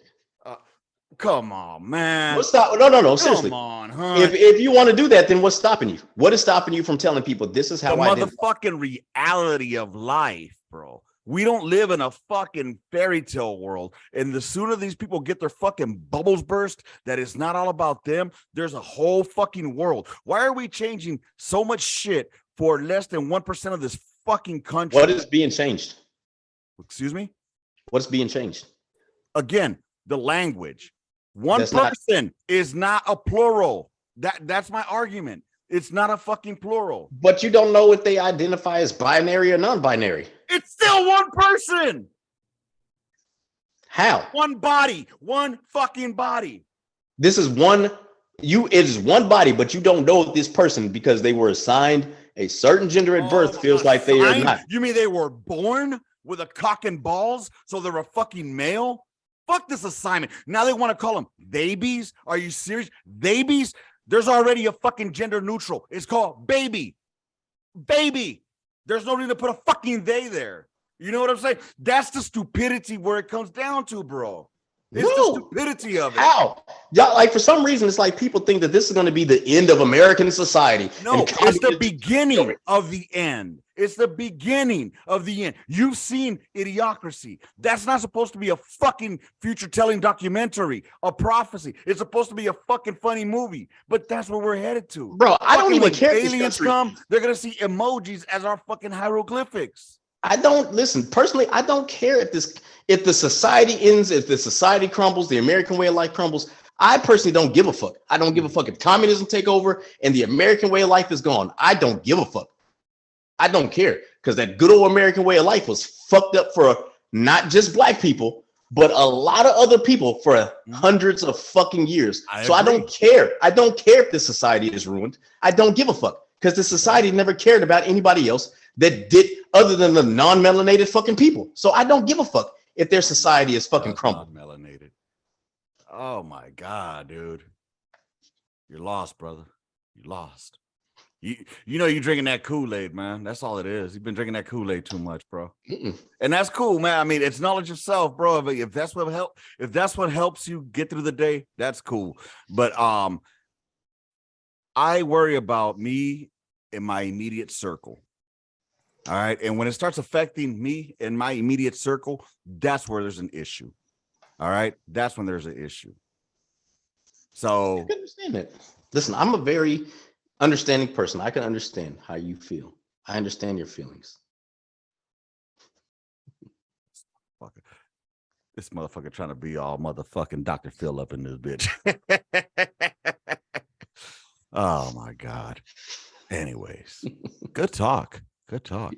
Come on, man. What's stop? No. Seriously. Come on, huh? If you want to do that, then what's stopping you? What is stopping you from telling people this is how the I motherfucking reality of life, bro? We don't live in a fucking fairy tale world. And the sooner these people get their fucking bubbles burst, that it's not all about them, there's a whole fucking world. Why are we changing so much shit for less than 1% of this fucking country? What is being changed? Excuse me? What's being changed? Again, the language. One person is not a plural. That's my argument. It's not a fucking plural. But you don't know if they identify as binary or non-binary. It's still one person. How? One body, one fucking body. This is one. It is one body, but you don't know this person because they were assigned a certain gender at birth. Feels like they are not. You mean they were born with a cock and balls, so they're a fucking male? Fuck this assignment. Now they want to call them babies. Are you serious? Babies? There's already a fucking gender neutral. It's called baby. Baby. There's no need to put a fucking they there. You know what I'm saying? That's the stupidity where it comes down to, bro. It's the stupidity of it. How? Y'all, like, for some reason, it's like people think that this is going to be the end of American society. No, it's the beginning of the end. It's the beginning of the end. You've seen Idiocracy. That's not supposed to be a fucking future-telling documentary, a prophecy. It's supposed to be a fucking funny movie, but that's where we're headed to. Bro, I don't even care. Aliens come, they're going to see emojis as our fucking hieroglyphics. I don't listen personally. I don't care if the society ends, if the society crumbles, the American way of life crumbles. I personally don't give a fuck. I don't give a fuck if communism take over and the American way of life is gone. I don't give a fuck. I don't care because that good old American way of life was fucked up for not just black people, but a lot of other people for hundreds of fucking years. I don't care. I don't care if the society is ruined. I don't give a fuck because the society never cared about anybody else that did other than the non-melanated fucking people. So I don't give a fuck if their society is fucking crumbled. Melanated. Oh my God, dude. You're lost, brother. You lost. You know you're drinking that Kool-Aid, man. That's all it is. You've been drinking that Kool-Aid too much, bro. And that's cool, man. I mean, it's knowledge of self, bro. If that's what helps you get through the day, that's cool. But I worry about me and my immediate circle. All right. And when it starts affecting me and my immediate circle, that's where there's an issue. All right. That's when there's an issue. So I can understand that. Listen, I'm a very understanding person. I can understand how you feel. I understand your feelings. This motherfucker trying to be all motherfucking Dr. Phil up in this bitch. Oh my God. Anyways, good talk. Good talk.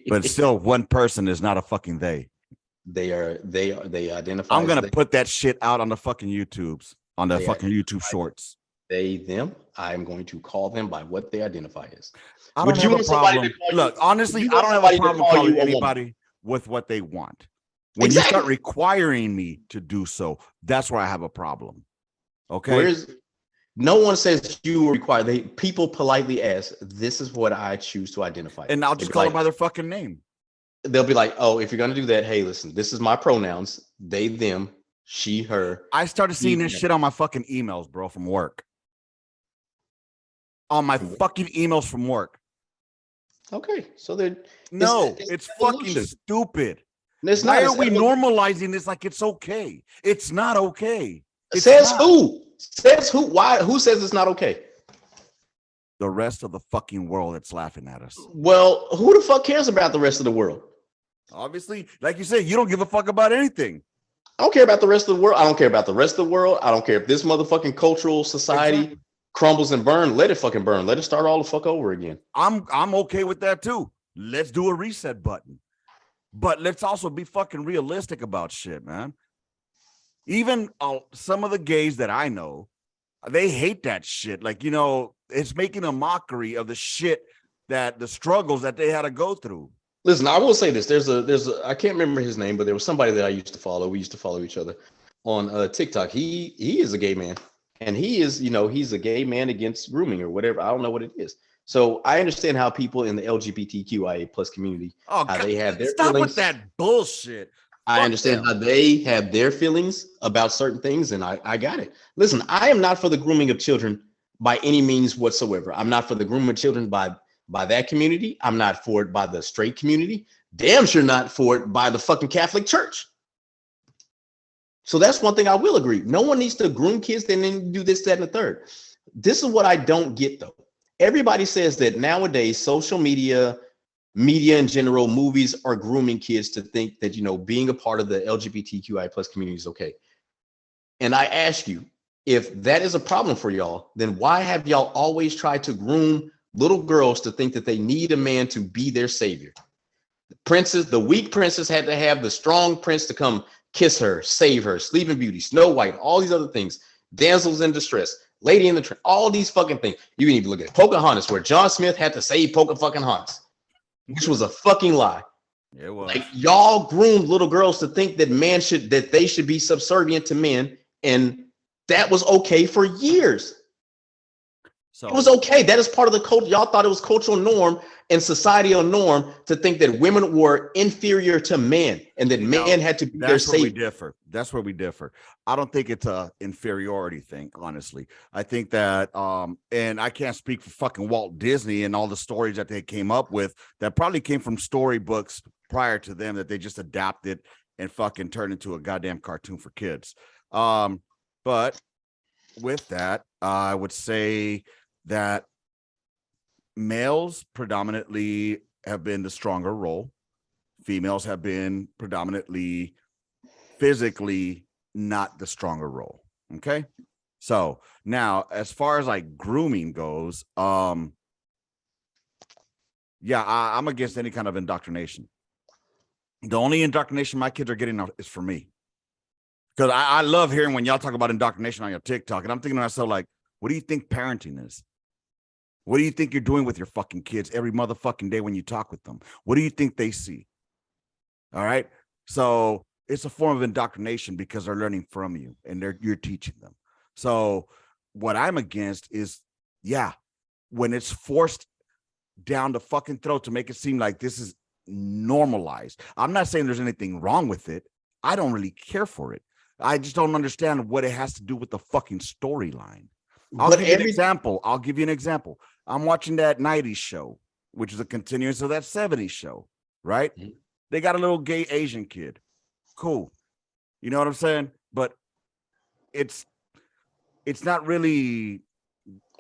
But still, one person is not a fucking they. They identify. I'm gonna put that shit out on the fucking YouTubes, on the fucking YouTube shorts. They, them. I'm going to call them by what they identify as. I don't have a problem. Look, honestly, I don't have a problem calling anybody with what they want. When you start requiring me to do so, that's where I have a problem. Okay. No one says you require. People politely ask, "This is what I choose to identify." And I'll just call them by their fucking name. They'll be like, "Oh, if you're gonna do that, hey, listen, this is my pronouns: they, them, she, her." I started seeing this shit on my fucking emails, bro, from work. On my fucking emails from work. Okay, so it's fucking stupid. Why are we normalizing this like it's okay? It's not okay. Says who? Says who? Why? Who says it's not okay? the rest of the fucking world that's laughing at us. Well, who the fuck cares about the rest of the world? Obviously, like you said, you don't give a fuck about anything. I don't care about the rest of the world. I don't care about the rest of the world. I don't care if this motherfucking cultural society crumbles and burn. Let it fucking burn. Let it start all the fuck over again. I'm okay with that too. Let's do a reset button. But let's also be fucking realistic about shit, man. Even some of the gays that I know, they hate that shit. Like, you know, it's making a mockery of the shit that the struggles that they had to go through. Listen, I will say this. There's a I can't remember his name, but there was somebody that I used to follow. We used to follow each other on TikTok. He is a gay man, and he is, you know, he's a gay man against grooming or whatever. I don't know what it is. So I understand how people in the LGBTQIA plus community, how they have their stop feelings. with that bullshit. I understand how they have their feelings about certain things, and I got it. Listen, I am not for the grooming of children by any means whatsoever. I'm not for the grooming of children by that community. I'm not for it by the straight community. Damn sure not for it by the fucking Catholic Church. So that's one thing I will agree. No one needs to groom kids and then do this, that, and the third. This is what I don't get, though. Everybody says that nowadays, social media in general, movies are grooming kids to think that, you know, being a part of the LGBTQI plus community is okay. And I ask you, if that is a problem for y'all, then why have y'all always tried to groom little girls to think that they need a man to be their savior? The weak princess had to have the strong prince to come kiss her, save her. Sleeping Beauty, Snow White, all these other things. Damsels in distress, Lady in the Tramp, all these fucking things. You can even look at Pocahontas, where John Smith had to save Pocahontas, which was a fucking lie. It was. Like, y'all groomed little girls to think that they should be subservient to men, and that was okay for years. So it was okay. That is part of the culture. Y'all thought it was cultural norm and societal norm to think that women were inferior to men and that men had to be their savior. That's where we differ. I don't think it's a inferiority thing, honestly. I think that, and I can't speak for fucking Walt Disney and all the stories that they came up with that probably came from storybooks prior to them that they just adapted and fucking turned into a goddamn cartoon for kids. But with that, I would say that males predominantly have been the stronger role. Females have been predominantly physically not the stronger role. Okay. So now, as far as like grooming goes, I'm against any kind of indoctrination. The only indoctrination my kids are getting is for me. Because I love hearing when y'all talk about indoctrination on your TikTok, and I'm thinking to myself, like, what do you think parenting is? What do you think you're doing with your fucking kids every motherfucking day when you talk with them? What do you think they see? All right. So it's a form of indoctrination because they're learning from you and you're teaching them. So what I'm against is, when it's forced down the fucking throat to make it seem like this is normalized. I'm not saying there's anything wrong with it. I don't really care for it. I just don't understand what it has to do with the fucking storyline. I'll give you an example. I'm watching that 90s show, which is a continuance of that 70s show, right? Mm-hmm. They got a little gay Asian kid. Cool. You know what I'm saying? But it's not really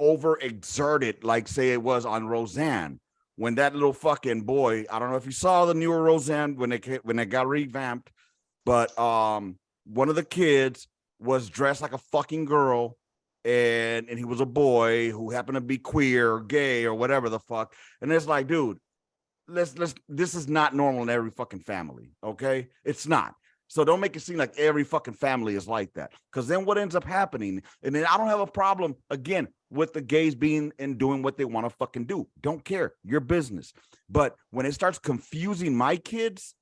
overexerted like, say, it was on Roseanne. When that little fucking boy, I don't know if you saw the newer Roseanne when they got revamped, but one of the kids was dressed like a fucking girl. And he was a boy who happened to be queer or gay or whatever the fuck. And it's like, dude, this is not normal in every fucking family. Okay. It's not. So don't make it seem like every fucking family is like that. Because then what ends up happening, and then I don't have a problem, again, with the gays being and doing what they want to fucking do. Don't care. Your business. But when it starts confusing my kids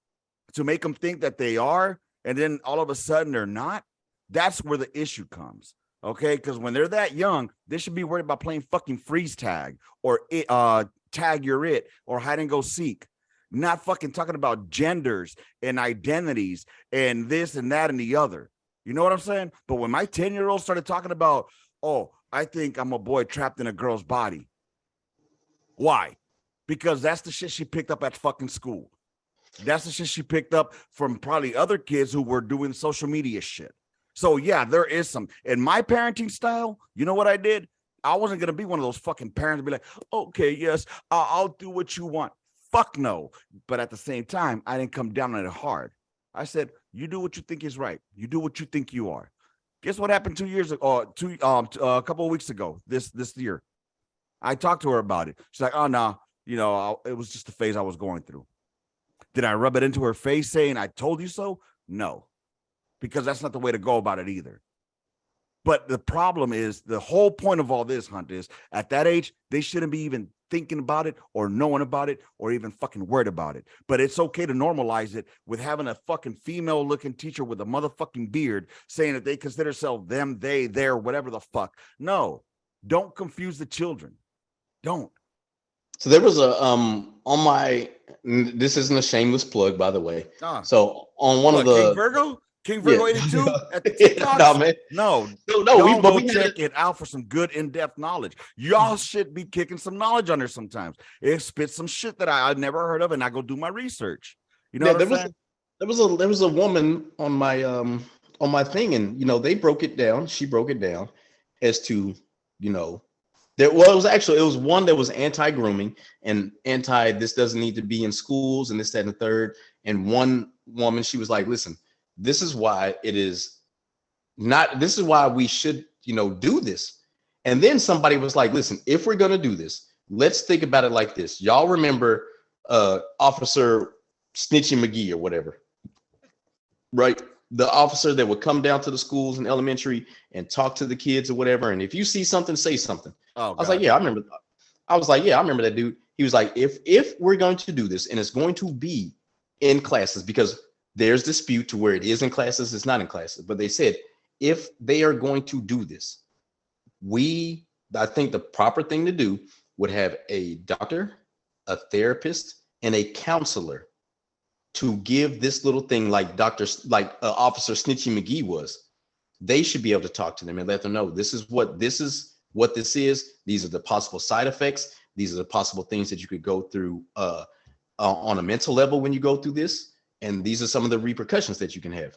to make them think that they are, and then all of a sudden they're not, that's where the issue comes. Okay, because when they're that young, they should be worried about playing fucking freeze tag or tag you're it or hide and go seek, not fucking talking about genders and identities and this and that and the other. You know what I'm saying? But when my 10-year-old started talking about, oh, I think I'm a boy trapped in a girl's body. Why? Because that's the shit she picked up at fucking school. That's the shit she picked up from probably other kids who were doing social media shit. So, yeah, there is some. In my parenting style, you know what I did? I wasn't going to be one of those fucking parents be like, okay, yes, I'll do what you want. Fuck no. But at the same time, I didn't come down on it hard. I said, you do what you think is right. You do what you think you are. Guess what happened 2 years ago, a couple of weeks ago, this year. I talked to her about it. She's like, oh, no, it was just the phase I was going through. Did I rub it into her face saying, I told you so? No, because that's not the way to go about it either. But the problem is, the whole point of all this, Hunt, is at that age, they shouldn't be even thinking about it or knowing about it or even fucking worried about it. But it's okay to normalize it with having a fucking female looking teacher with a motherfucking beard saying that they consider themselves them, they, their, whatever the fuck. No, don't confuse the children. Don't. So there was a on my, this isn't a shameless plug, by the way. So on one of the King Virgo 82 at the TikToks? No, man. No, we check it out for some good in-depth knowledge. Y'all should be kicking some knowledge on there sometimes. It spits some shit that I never heard of, and I go do my research. You know what I'm saying? There was a woman on my thing, and they broke it down. She broke it down as to it was one that was anti-grooming and anti this doesn't need to be in schools and this, that, and the third. And one woman, she was like, listen, this is why we should, do this. And then somebody was like, listen, if we're going to do this, let's think about it like this. Y'all remember Officer Snitchy McGee or whatever, right? The officer that would come down to the schools in elementary and talk to the kids or whatever. And if you see something, say something. I was like, yeah, I remember. I was like, yeah, I remember that dude. He was like, if we're going to do this and it's going to be in classes, because there's dispute to where it is in classes, it's not in classes. But they said, if they are going to do this, I think the proper thing to do would have a doctor, a therapist, and a counselor to give this little thing like Officer Snitchy McGee was. They should be able to talk to them and let them know this is what this is. These are the possible side effects. These are the possible things that you could go through on a mental level when you go through this. And these are some of the repercussions that you can have.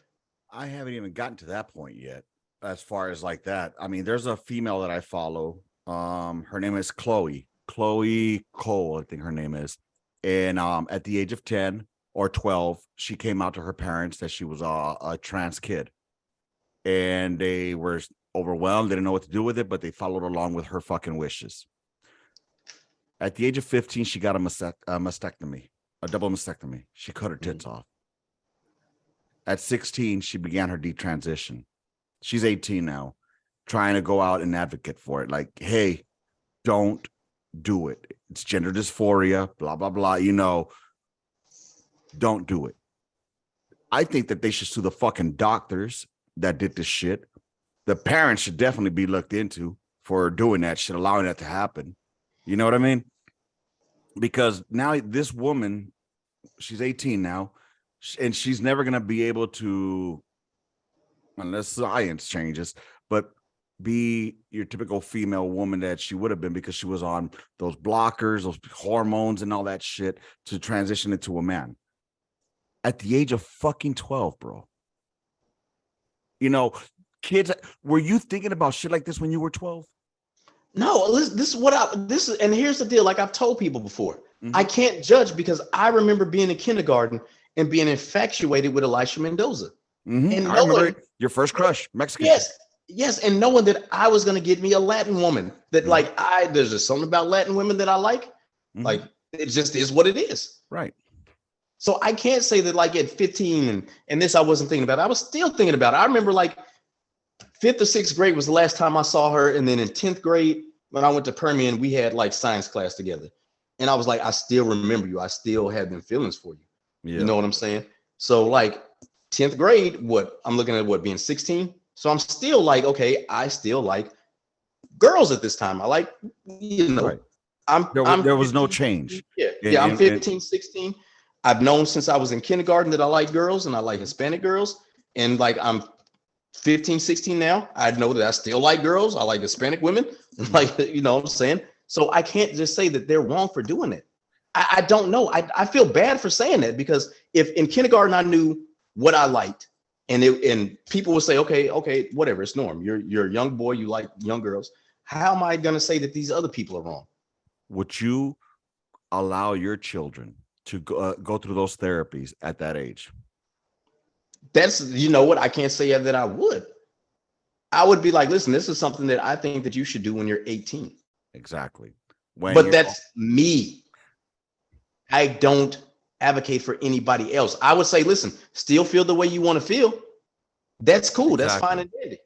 I haven't even gotten to that point yet, as far as like that. I mean, there's a female that I follow. Her name is Chloe Cole, I think her name is. And at the age of 10 or 12, she came out to her parents that she was a trans kid. And they were overwhelmed. They didn't know what to do with it, but they followed along with her fucking wishes. At the age of 15, she got a mastectomy, a double mastectomy. She cut her tits off. At 16, she began her detransition. She's 18 now, trying to go out and advocate for it. Like, hey, don't do it. It's gender dysphoria, blah, blah, blah. Don't do it. I think that they should sue the fucking doctors that did this shit. The parents should definitely be looked into for doing that shit, allowing that to happen. You know what I mean? Because now this woman, she's 18 now, and she's never going to be able to, unless science changes, but be your typical female woman that she would have been, because she was on those blockers, those hormones and all that shit to transition into a man. At the age of fucking 12, bro. Kids, were you thinking about shit like this when you were 12? No, and here's the deal. Like I've told people before, I can't judge because I remember being in kindergarten and being infatuated with Elisha Mendoza. And I remember your first crush, Mexican. Yes, and knowing that I was going to get me a Latin woman that there's just something about Latin women that I like. Like it just is what it is. Right. So I can't say that like at 15 and this I wasn't thinking about it. I was still thinking about it. I remember like 5th or 6th grade was the last time I saw her. And then in 10th grade, when I went to Permian, we had like science class together. And I was like, I still remember you. I still have them feelings for you. Yeah. You know what I'm saying? So like 10th grade, I'm looking at being 16. So I'm still like, okay, I still like girls at this time. I like, right. There was no change. Yeah. I'm 15, 16. I've known since I was in kindergarten that I like girls and I like Hispanic girls. And like I'm 15, 16 now. I know that I still like girls. I like Hispanic women. Like, you know what I'm saying? So I can't just say that they're wrong for doing it. I don't know. I feel bad for saying that, because if in kindergarten I knew what I liked, and people would say, okay, whatever, it's norm. You're a young boy, you like young girls. how am I going to say that these other people are wrong? Would you allow your children to go through those therapies at that age? That's, you know what? I can't say that I would. I would be like, listen, this is something that I think that you should do when you're 18. Exactly. But that's me. I don't advocate for anybody else. I would say, listen, still feel the way you want to feel. That's cool. Exactly. That's fine and dandy.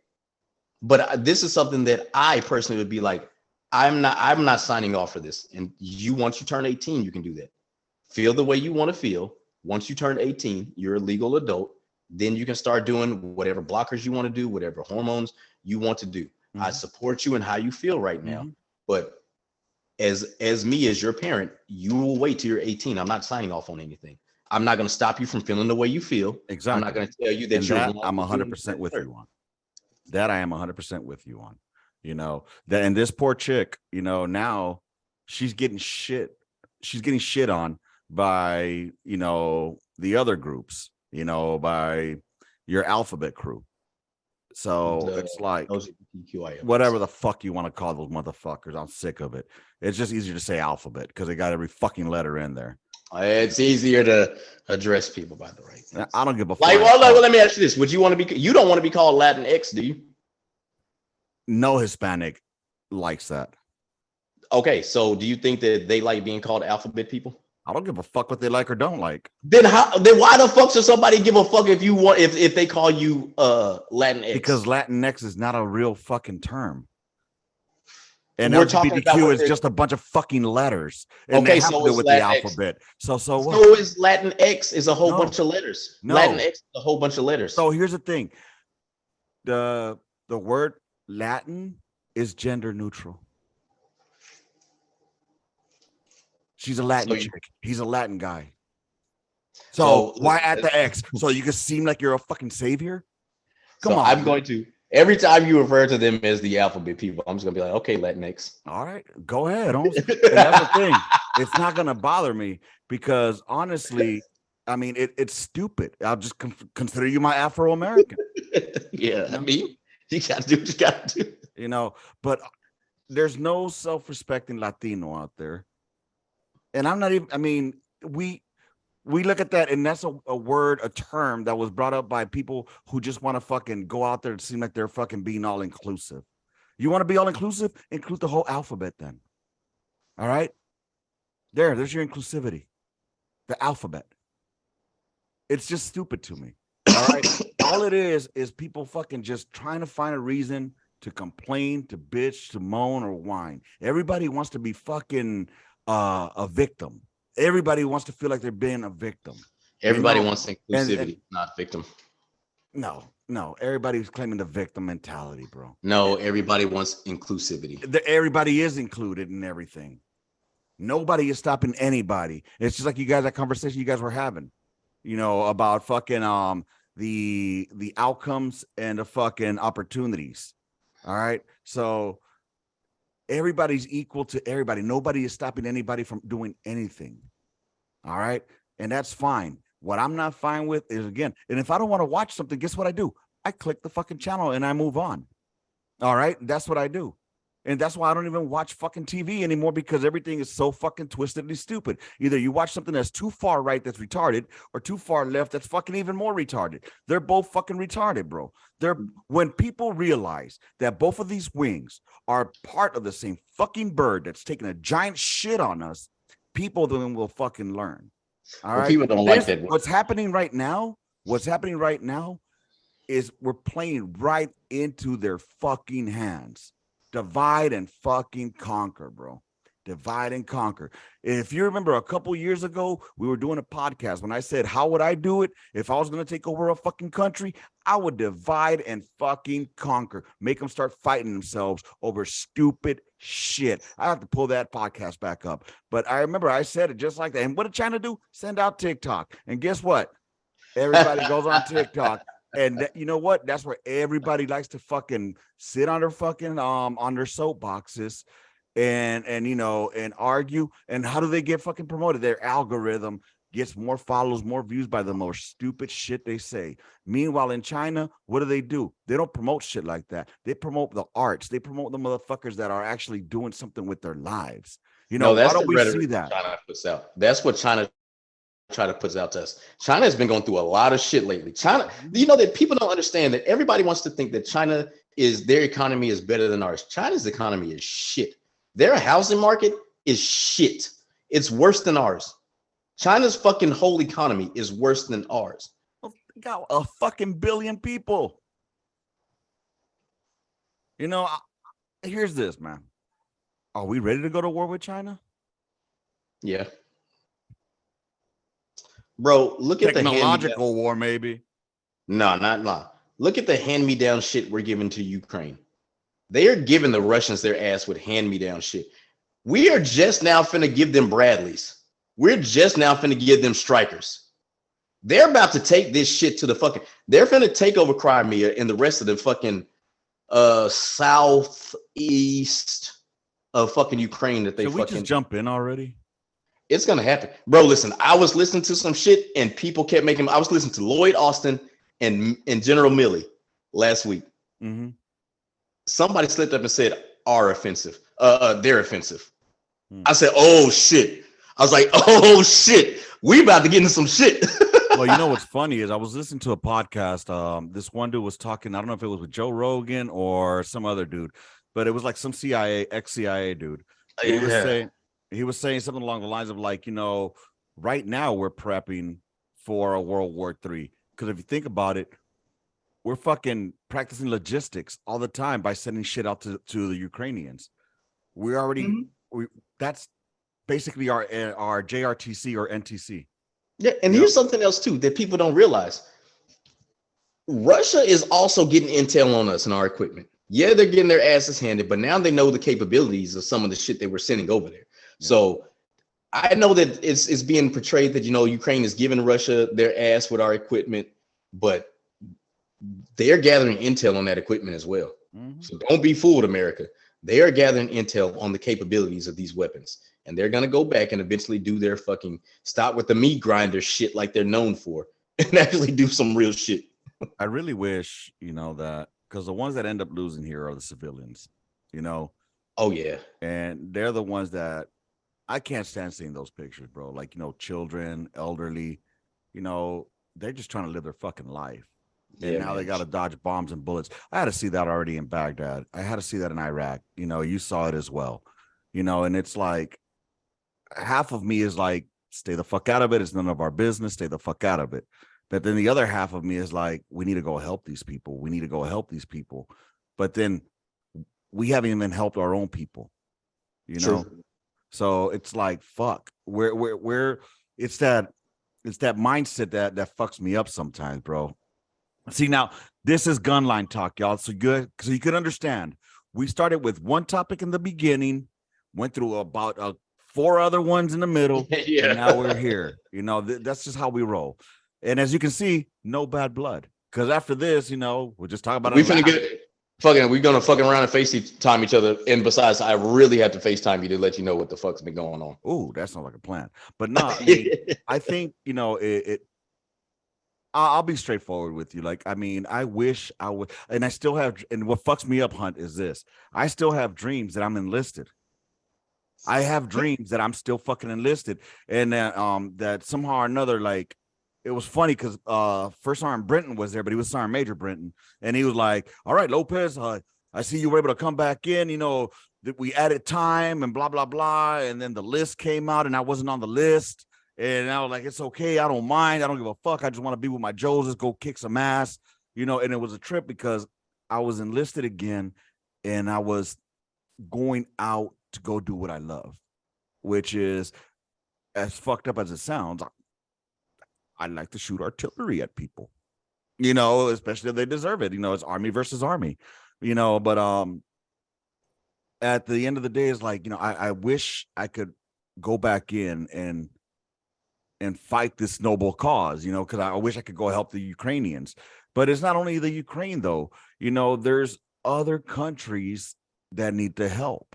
But this is something that I personally would be like, I'm not signing off for this. And once you turn 18, you can do that. Feel the way you want to feel. Once you turn 18, you're a legal adult. Then you can start doing whatever blockers you want to do, whatever hormones you want to do. Mm-hmm. I support you in how you feel right now. Mm-hmm. But as me, as your parent, you will wait till you're 18. I'm not signing off on anything. I'm not going to stop you from feeling the way you feel. Exactly. I'm not going to tell you that you're wrong. I'm 100% with you on. That I am 100% with you on. You know, that, and this poor chick, you know, now she's getting shit. She's getting shit on by, you know, the other groups, you know, by your alphabet crew. So it's like whatever the fuck you want to call those motherfuckers. I'm sick of it. It's just easier to say alphabet because they got every fucking letter in there. It's easier to address people by the right things. I don't give a fuck. Well, let me ask you this. Would you want to be, you don't want to be called Latinx, do you? No Hispanic likes that. Okay, so do you think that they like being called alphabet people? I don't give a fuck what they like or don't like. Then why the fuck should somebody give a fuck if you want if they call you Latinx? Because Latinx is not a real fucking term. And LGBTQ is just a bunch of fucking letters. And okay, they have to do with the alphabet. So what? So is Latinx is a whole bunch of letters. No. Latinx is a whole bunch of letters. So here's the thing. The word Latin is gender neutral. She's a Latin chick. He's a Latin guy. So why add the X? So you can seem like you're a fucking savior? Come on. I'm going to, every time you refer to them as the alphabet people, I'm just going to be like, okay, Latinx. All right, go ahead. And that's the thing. It's not going to bother me because honestly, I mean, it's stupid. I'll just consider you my Afro-American. Yeah, I mean, you got to do what you got to do. You know, but there's no self-respecting Latino out there. And I'm not even, I mean, we look at that and that's a word, a term that was brought up by people who just want to fucking go out there and seem like they're fucking being all inclusive. You want to be all inclusive? Include the whole alphabet then. All right? There's your inclusivity. The alphabet. It's just stupid to me. All right? All it is people fucking just trying to find a reason to complain, to bitch, to moan or whine. Everybody wants to be fucking a victim. Everybody wants to feel like they're being a victim. Everybody wants inclusivity, not victim. No, everybody's claiming the victim mentality, bro. No, everybody wants inclusivity. Everybody is included in everything. Nobody is stopping anybody. It's just like you guys, that conversation you guys were having, you know, about fucking the outcomes and the fucking opportunities. All right. So everybody's equal to everybody. Nobody is stopping anybody from doing anything. All right. And that's fine. What I'm not fine with is, again, and if I don't want to watch something, guess what I do? I click the fucking channel and I move on. All right. That's what I do. And that's why I don't even watch fucking TV anymore, because everything is so fucking twistedly stupid. Either you watch something that's too far right, that's retarded, or too far left, that's fucking even more retarded. They're both fucking retarded, bro. When people realize that both of these wings are part of the same fucking bird that's taking a giant shit on us, people then will fucking learn. All right. People don't like that. What's happening right now is we're playing right into their fucking hands. Divide and fucking conquer, bro. Divide and conquer. If you remember a couple years ago, we were doing a podcast when I said, how would I do it? If I was going to take over a fucking country, I would divide and fucking conquer. Make them start fighting themselves over stupid shit. I have to pull that podcast back up. But I remember I said it just like that. And what did China do? Send out TikTok. And guess what? Everybody goes on TikTok. And you know what? That's where everybody likes to fucking sit on their fucking on their soapboxes and you know and argue. And how do they get fucking promoted? Their algorithm gets more follows, more views by the more stupid shit they say. Meanwhile, in China, what do? They don't promote shit like that. They promote the arts. They promote the motherfuckers that are actually doing something with their lives. You know, No, why that's don't the we see rhetoric that? China puts out. That's what China try to put out to us. China has been going through a lot of shit lately. China, you know that people don't understand that everybody wants to think that China is their economy is better than ours. China's economy is shit. Their housing market is shit. It's worse than ours. China's fucking whole economy is worse than ours. They got a fucking billion people. You know, here's this, man. Are we ready to go to war with China? Yeah. Bro, look at the technological war, maybe. No, not. Look at the hand-me-down shit we're giving to Ukraine. They are giving the Russians their ass with hand-me-down shit. We are just now finna give them Bradleys. We're just now finna give them strikers. They're about to take this shit to the fucking. They're finna take over Crimea and the rest of the fucking southeast of fucking Ukraine that they Should we just jump in already? It's gonna happen, bro. Listen, I was listening to some shit and people kept making. I was listening to Lloyd Austin and General Milley last week. Mm-hmm. Somebody slipped up and said "are offensive." They're offensive. I said, "Oh shit!" I was like, "Oh shit, we about to get into some shit." Well, you know what's funny is I was listening to a podcast. This one dude was talking. I don't know if it was with Joe Rogan or some other dude, but it was like some ex-CIA dude. He was saying something along the lines of like, you know, right now we're prepping for a World War III. Because if you think about it, we're fucking practicing logistics all the time by sending shit out to the Ukrainians. We already that's basically our JRTC or NTC. Yeah, and here's something else too that people don't realize. Russia is also getting intel on us and our equipment. Yeah, they're getting their asses handed, but now they know the capabilities of some of the shit they were sending over there. Yeah. So I know that it's being portrayed that, you know, Ukraine is giving Russia their ass with our equipment, but they're gathering intel on that equipment as well. Mm-hmm. So don't be fooled, America. They are gathering intel on the capabilities of these weapons. And they're going to go back and eventually do their fucking stop with the meat grinder shit like they're known for and actually do some real shit. I really wish, you know, that because the ones that end up losing here are the civilians, you know? Oh, yeah. And they're the ones that I can't stand seeing those pictures, bro. Like, you know, children, elderly, you know, they're just trying to live their fucking life. And now they got to dodge bombs and bullets. I had to see that already in Baghdad. I had to see that in Iraq. You know, you saw it as well, you know, and it's like, half of me is like, stay the fuck out of it. It's none of our business. Stay the fuck out of it. But then the other half of me is like, we need to go help these people. We need to go help these people. But then we haven't even helped our own people, you know? True. So it's like, fuck, we're it's that mindset that fucks me up sometimes, bro. See, now this is Gunline talk, y'all. So good. So you could understand. We started with one topic in the beginning, went through about 4 other ones in the middle, and now we're here. You know, that's just how we roll. And as you can see, no bad blood. Because after this, you know, we'll just talk about it. We're gonna fucking around and FaceTime each other. And besides, I really have to FaceTime you to let you know what the fuck's been going on. Oh, that sounds like a plan. But no, I mean, I think, you know, I'll be straightforward with you. Like, I mean, I wish I would, and I still have, and what fucks me up, Hunt, is this. I still have dreams that I'm enlisted. I have dreams that I'm still fucking enlisted, and that somehow or another, like, it was funny because First Sergeant Brenton was there, but he was Sergeant Major Brenton, and he was like, "All right, Lopez, I see you were able to come back in. You know, that we added time and blah blah blah, and then the list came out, and I wasn't on the list, and I was like, it's okay, I don't mind, I don't give a fuck, I just want to be with my Joes, go kick some ass, you know." And it was a trip because I was enlisted again, and I was going out to go do what I love, which is, as fucked up as it sounds, I like to shoot artillery at people, you know, especially if they deserve it. You know, it's Army versus Army, you know, but at the end of the day, it's like, you know, I wish I could go back in and fight this noble cause, you know, because I wish I could go help the Ukrainians. But it's not only the Ukraine, though, you know, there's other countries that need to help.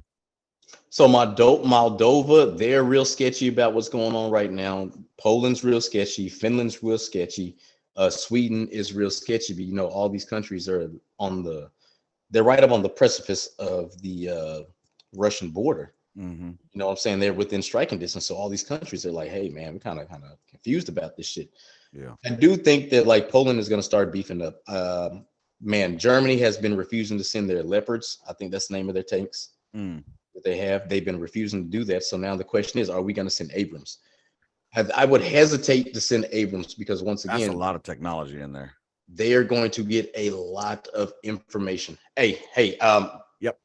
So Moldova, they're real sketchy about what's going on right now. Poland's real sketchy. Finland's real sketchy. Sweden is real sketchy. But all these countries are they're right up on the precipice of the Russian border. Mm-hmm. You know what I'm saying? They're within striking distance. So all these countries are like, hey man, we're kind of confused about this shit. Yeah. I do think that like Poland is going to start beefing up. Man, Germany has been refusing to send their Leopards. I think that's the name of their tanks that they have. They've been refusing to do that. So now the question is, are we going to send Abrams? I would hesitate to send Abrams because once again, that's a lot of technology in there. They are going to get a lot of information. Hey. Yep.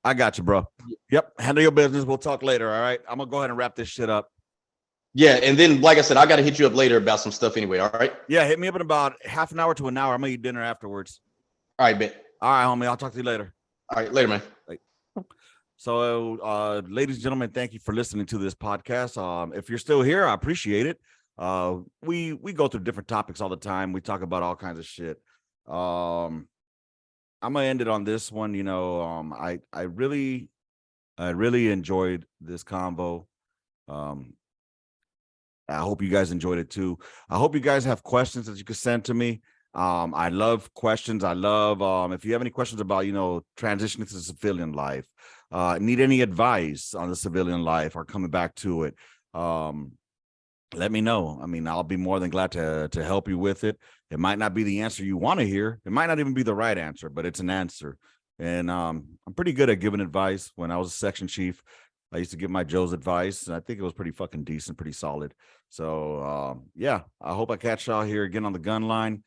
I got you, bro. Yep. Handle your business. We'll talk later. All right. I'm going to go ahead and wrap this shit up. Yeah. And then, like I said, I got to hit you up later about some stuff anyway. All right. Yeah. Hit me up in about half an hour to an hour. I'm going to eat dinner afterwards. All right, bet. All right, homie. I'll talk to you later. All right. Later, man. So, ladies and gentlemen, thank you for listening to this podcast. If you're still here, I appreciate it. We go through different topics all the time. We talk about all kinds of shit. I'm gonna end it on this one. I really enjoyed this convo. I hope you guys enjoyed it too. I hope you guys have questions that you can send to me. I love questions. I love if you have any questions about transitioning to civilian life, need any advice on the civilian life or coming back to it, let me know. I mean, I'll be more than glad to help you with it. It might not be the answer you want to hear. It might not even be the right answer, but it's an answer. And I'm pretty good at giving advice. When I was a section chief, I used to give my Joe's advice, and I think it was pretty fucking decent, pretty solid. So yeah, I hope I catch y'all here again on the gun line.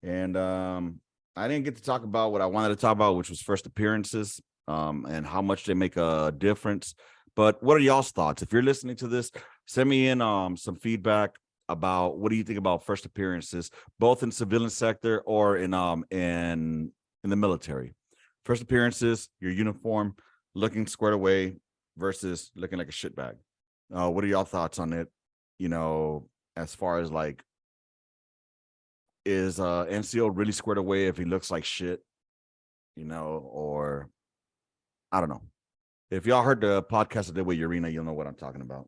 And I didn't get to talk about what I wanted to talk about, which was first appearances and how much they make a difference. But what are y'all's thoughts? If you're listening to this, send me in some feedback about what do you think about first appearances, both in civilian sector or in the military. First appearances, your uniform, looking squared away versus looking like a shitbag. What are y'all thoughts on it? As far as like, is NCO really squared away if he looks like shit? Or I don't know. If y'all heard the podcast I did with Urena, you'll know what I'm talking about.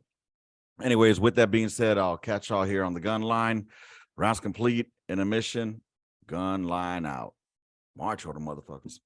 Anyways, with that being said, I'll catch y'all here on the gun line. Rounds complete, intermission, gun line out. March order, motherfuckers.